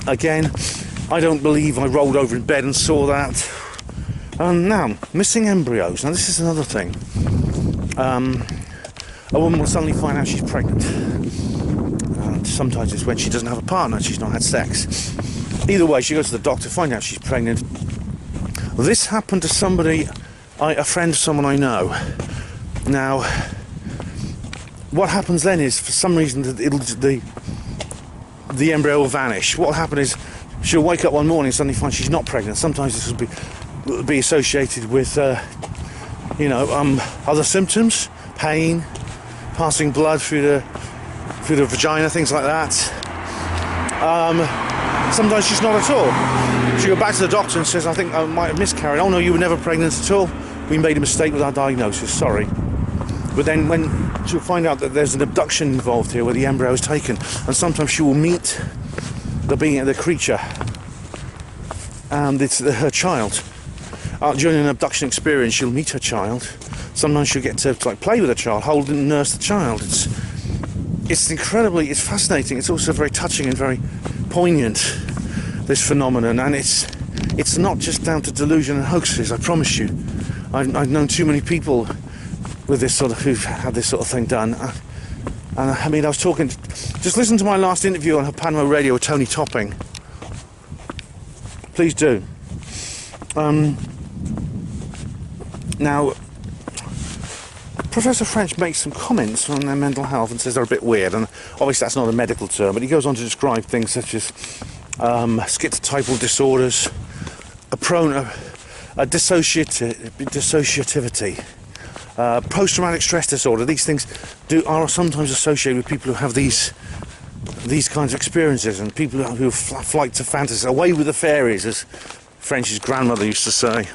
Again, I don't believe I rolled over in bed and saw that. Now, missing embryos. Now, this is another thing. A woman will suddenly find out she's pregnant. Sometimes it's when she doesn't have a partner and she's not had sex. Either way, she goes to the doctor, find out she's pregnant. This happened to somebody, a friend of someone I know. Now, what happens then is, for some reason, the embryo will vanish. What will happen is, she'll wake up one morning and suddenly find she's not pregnant. Sometimes this will be associated with, other symptoms, pain, passing blood through the vagina, things like that. Sometimes she's not at all. She'll go back to the doctor and says, I think I might have miscarried. Oh no, you were never pregnant at all. We made a mistake with our diagnosis, sorry. But then when she'll find out that there's an abduction involved here where the embryo is taken, and sometimes she will meet the creature, and it's her child. During an abduction experience, she'll meet her child. Sometimes she'll get to play with the child, hold and nurse the child. It's fascinating. It's also very touching and very poignant, this phenomenon, and it's not just down to delusion and hoaxes, I promise you. I've known too many people with this who've had this sort of thing done. And I mean, I was talking, just listen to my last interview on Panama Radio with Tony Topping. Please do. Now, Professor French makes some comments on their mental health and says they're a bit weird, and obviously that's not a medical term, but he goes on to describe things such as schizotypal disorders, dissociativity, post-traumatic stress disorder. These things are sometimes associated with people who have these kinds of experiences, and people who have flight to fantasy, away with the fairies, as French's grandmother used to say.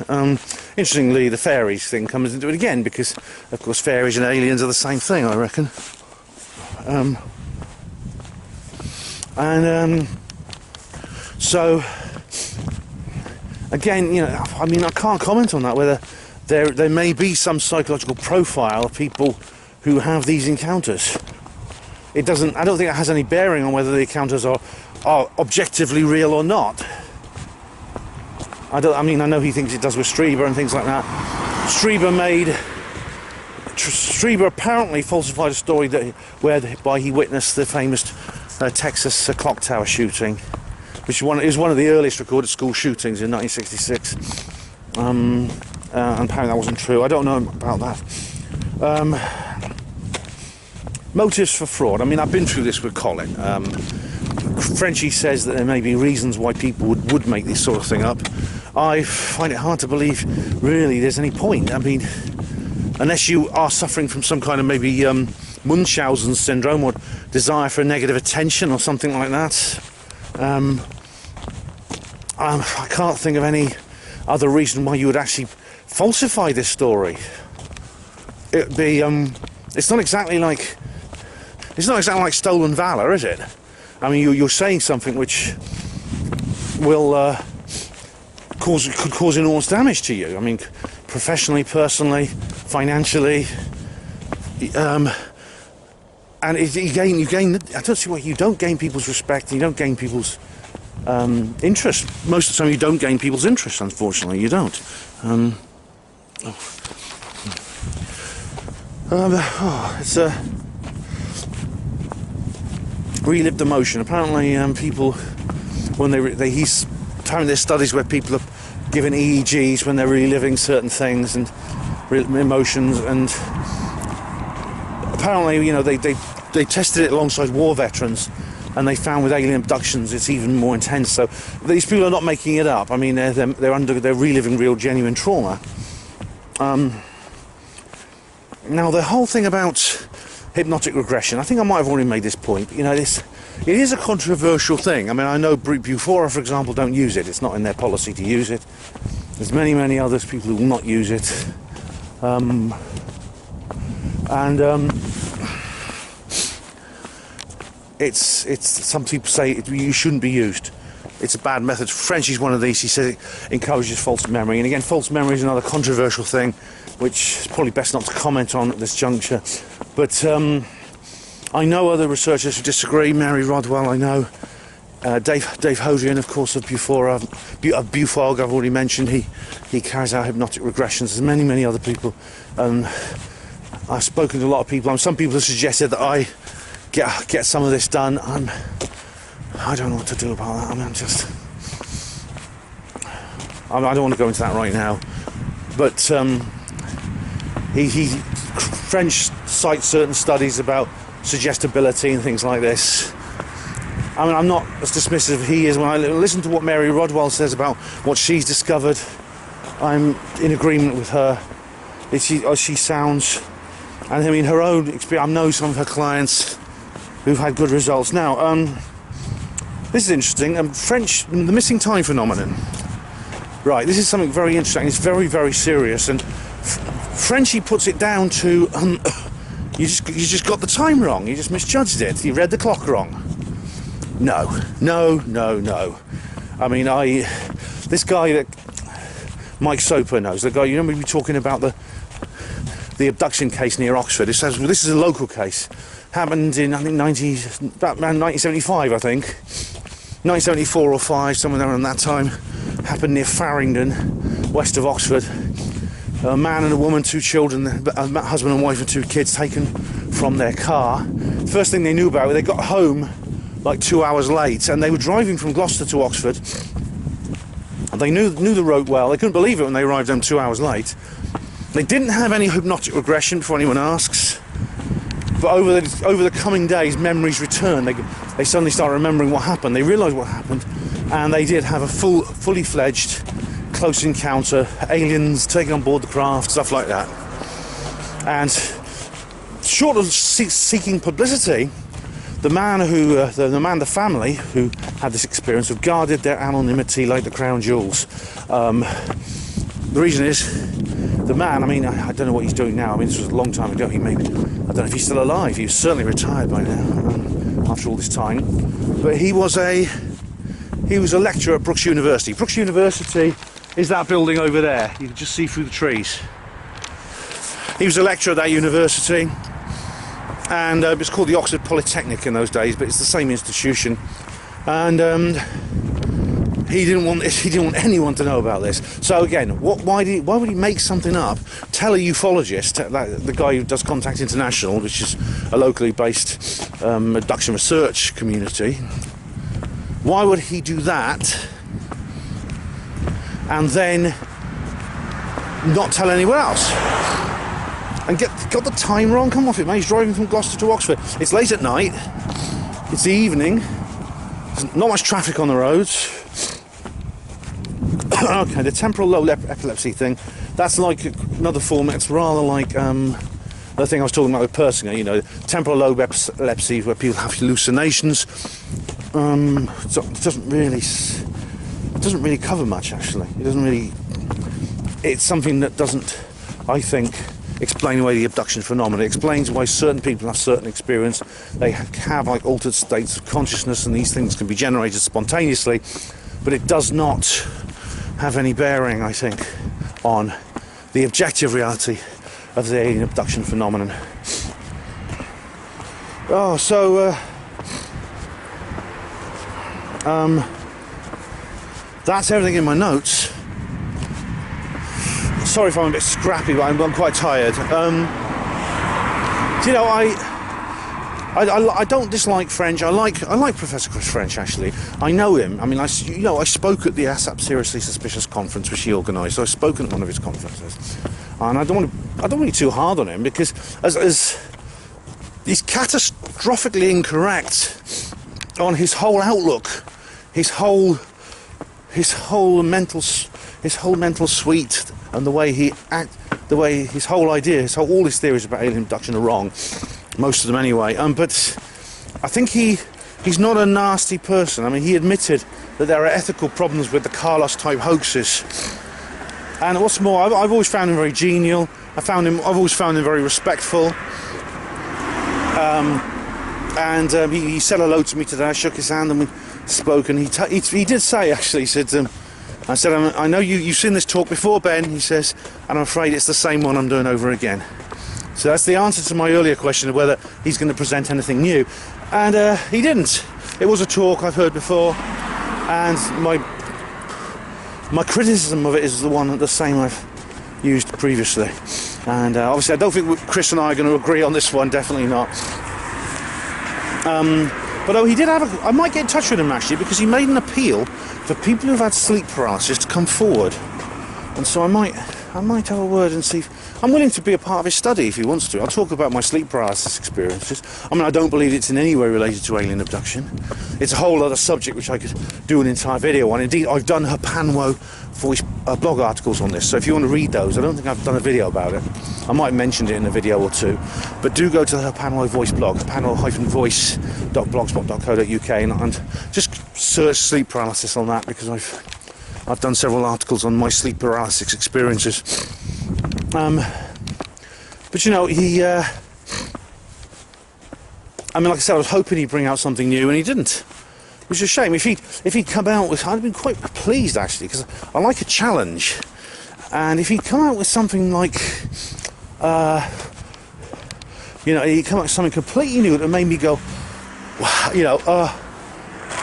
Interestingly, the fairies thing comes into it again, because of course fairies and aliens are the same thing, I reckon. So again, I mean, I can't comment on that, whether there may be some psychological profile of people who have these encounters. I don't think it has any bearing on whether the encounters are objectively real or not. I know he thinks it does with Strieber and things like that. Strieber apparently falsified a story whereby he witnessed the famous Texas clock tower shooting, which is one of the earliest recorded school shootings in 1966. And apparently that wasn't true. I don't know about that. Motives for fraud. I mean, I've been through this with Colin. Frenchie says that there may be reasons why people would make this sort of thing up. I find it hard to believe, really, there's any point. I mean, unless you are suffering from some kind of maybe Munchausen syndrome or desire for negative attention or something like that. I can't think of any other reason why you would actually falsify this story. It'd be, it's not exactly like stolen valor, is it? I mean, you're saying something which will could cause enormous damage to you. I mean, professionally, personally, financially, and you gain. I don't see why you don't gain people's respect. You don't gain people's interest. Most of the time, you don't gain people's interest. Unfortunately, you don't. It's a relived emotion. Apparently, people when he's having their studies where people are given EEGs when they're reliving certain things and emotions, and apparently, you know, they tested it alongside war veterans, and they found with alien abductions it's even more intense. So these people are not making it up. I mean, they're reliving real, genuine trauma. Now, the whole thing about hypnotic regression, I think I might have already made this point, but, you know, it is a controversial thing. I mean, I know Bufora, for example, don't use it. It's not in their policy to use it. There's many, many others, people who will not use it. It's some people say you shouldn't be used. It's a bad method. Frenchie's one of these. He says it encourages false memory. And again, false memory is another controversial thing, which is probably best not to comment on at this juncture. But I know other researchers who disagree. Mary Rodwell, I know. Dave Hodrian, of course, of Bufora, Bufog, I've already mentioned. He carries out hypnotic regressions. There's many, many other people. I've spoken to a lot of people. Some people have suggested that I get some of this done. I don't know what to do about that. I mean, I don't want to go into that right now. But French cites certain studies about suggestibility and things like this. I mean, I'm not as dismissive as he is. When I listen to what Mary Rodwell says about what she's discovered, I'm in agreement with her. She sounds, and I mean, her own experience. I know some of her clients who've had good results. Now, this is interesting. The missing time phenomenon. Right, this is something very interesting. It's very, very serious, and Frenchie puts it down to you just got the time wrong. You just misjudged it. You read the clock wrong. No. I mean, this guy that Mike Soper knows, the guy, you know, we were talking about the abduction case near Oxford. It says, well, this is a local case. Happened in, I think, 1975, I think. 1974 or 5, somewhere around that time. Happened near Farringdon, west of Oxford. A man and a woman, 2 children, a husband and wife and 2 kids taken from their car. First thing they knew about it, they got home like 2 hours late, and they were driving from Gloucester to Oxford. And they knew the road well. They couldn't believe it when they arrived home 2 hours late. They didn't have any hypnotic regression, before anyone asks. But over the coming days, memories returned. They suddenly started remembering what happened. They realised what happened, and they did have a fully fledged close encounter. Aliens taking on board the craft, stuff like that. And short of seeking publicity, the family who had this experience have guarded their anonymity like the crown jewels. The reason is, the man, I mean, I don't know what he's doing now. I mean, this was a long time ago. I don't know if he's still alive. He was certainly retired by now, after all this time. But he was a lecturer at Brookes University. Brookes University is that building over there. You can just see through the trees. He was a lecturer at that university, and it was called the Oxford Polytechnic in those days, but it's the same institution. And he didn't want anyone to know about this. So again, why would he make something up? Tell a ufologist, the guy who does Contact International, which is a locally based abduction research community. Why would he do that and then not tell anyone else? And got the time wrong? Come off it, mate. He's driving from Gloucester to Oxford. It's late at night. It's the evening. There's not much traffic on the roads. Okay, the temporal lobe epilepsy thing, that's like another form. It's rather like the thing I was talking about with Persinger, you know, temporal lobe epilepsy, where people have hallucinations. So it doesn't really cover much, actually. It doesn't really. It's something that doesn't, I think, explain away the abduction phenomenon. It explains why certain people have certain experience. They have like altered states of consciousness, and these things can be generated spontaneously, but it does not have any bearing, I think, on the objective reality of the alien abduction phenomenon. Oh, so that's everything in my notes. Sorry if I'm a bit scrappy, but I'm quite tired. You know, I don't dislike French. I like Professor Chris French, actually. I know him. I mean, I spoke at the ASAP Seriously Suspicious conference which he organised. So I've spoken at one of his conferences, and I don't want to be too hard on him, because as he's catastrophically incorrect on his whole outlook, his whole mental suite, and the way he his whole idea, all his theories about alien abduction are wrong. Most of them anyway, but I think he's not a nasty person. I mean, he admitted that there are ethical problems with the Carlos type hoaxes, and what's more, I've always found him very genial. I've always found him very respectful, and he said hello to me today. I shook his hand and we spoke, and he did say, actually, he said, I said, I know you've seen this talk before, Ben, he says, and I'm afraid it's the same one I'm doing over again. So that's the answer to my earlier question of whether he's going to present anything new. And he didn't. It was a talk I've heard before, and my criticism of it is the same I've used previously. And obviously I don't think Chris and I are going to agree on this one, definitely not. But he did I might get in touch with him, actually, because he made an appeal for people who've had sleep paralysis to come forward. And so I might have a word and see if I'm willing to be a part of his study if he wants to. I'll talk about my sleep paralysis experiences. I mean, I don't believe it's in any way related to alien abduction. It's a whole other subject which I could do an entire video on. Indeed, I've done her Panwo voice blog articles on this, so if you want to read those, I don't think I've done a video about it. I might have mentioned it in a video or two, but do go to her Panwo voice blog, panwo-voice.blogspot.co.uk, and just search sleep paralysis on that, because I've done several articles on my sleep paralysis experiences. But you know, I mean, like I said, I was hoping he'd bring out something new, and he didn't, which is a shame. If he'd come out with, I'd have been quite pleased, actually, because I like a challenge. And if he'd come out with something like, you know, he'd come out with something completely new that made me go, wow, you know,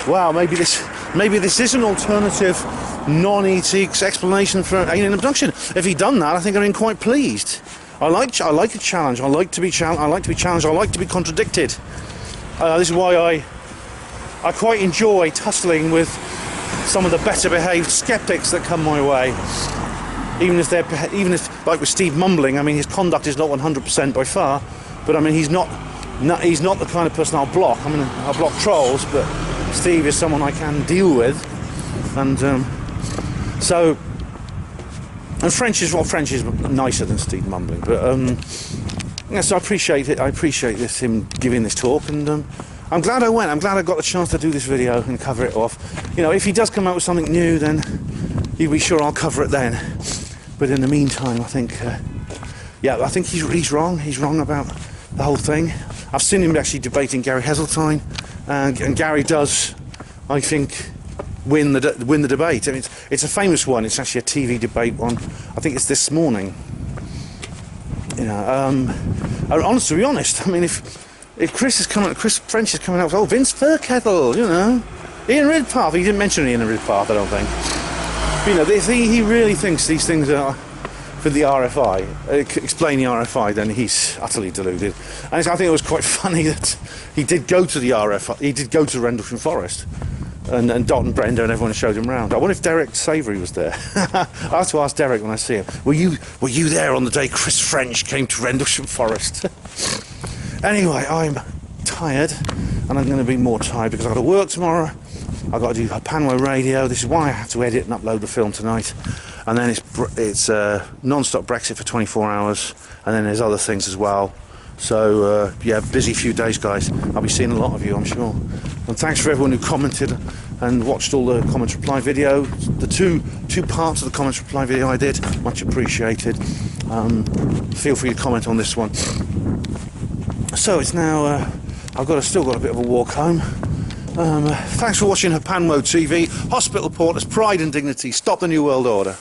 wow, maybe this is an alternative, non-ET explanation for alien abduction. If he'd done that, I think I'd been quite pleased. I like a challenge. I like to be challenged. I like to be contradicted. This is why I quite enjoy tussling with some of the better behaved skeptics that come my way. Even if, like with Steve Mumbling, I mean, his conduct is not 100% by far, but I mean, he's not the kind of person I'll block. I mean, I'll block trolls, but Steve is someone I can deal with, and French is nicer than Steve Mumbling, but yeah, so I appreciate it. I appreciate him giving this talk, and I'm glad I went. I'm glad I got the chance to do this video and cover it off. You know, if he does come out with something new, then you'll be sure I'll cover it then. But in the meantime, I think, yeah, I think he's wrong. He's wrong about the whole thing. I've seen him actually debating Gary Heseltine, and Gary does, I think, win the debate. I mean, it's a famous one. It's actually a TV debate one. I think it's this morning. You know, honestly, to be honest, I mean, if Chris French is coming out with, Vince Firkettle, you know, Ian Ridpath. He didn't mention Ian Ridpath, I don't think. But, you know, if he really thinks these things are for the RFI, explain the RFI, then he's utterly deluded. And I think it was quite funny that he did go to the RFI. He did go to Rendlesham Forest. And Dot and Brenda and everyone showed him round. I wonder if Derek Savoury was there. I have to ask Derek when I see him. Were you there on the day Chris French came to Rendlesham Forest? Anyway, I'm tired, and I'm going to be more tired because I've got to work tomorrow. I've got to do Panmo Radio. This is why I had to edit and upload the film tonight. And then it's non-stop Brexit for 24 hours, and then there's other things as well. So yeah, busy few days, guys. I'll be seeing a lot of you, I'm sure. And thanks for everyone who commented and watched all the comments reply video. The two parts of the comments reply video I did, much appreciated. Feel free to comment on this one. So it's now I've still got a bit of a walk home. Thanks for watching Panmo TV. Hospital Porters, Pride and Dignity. Stop the New World Order.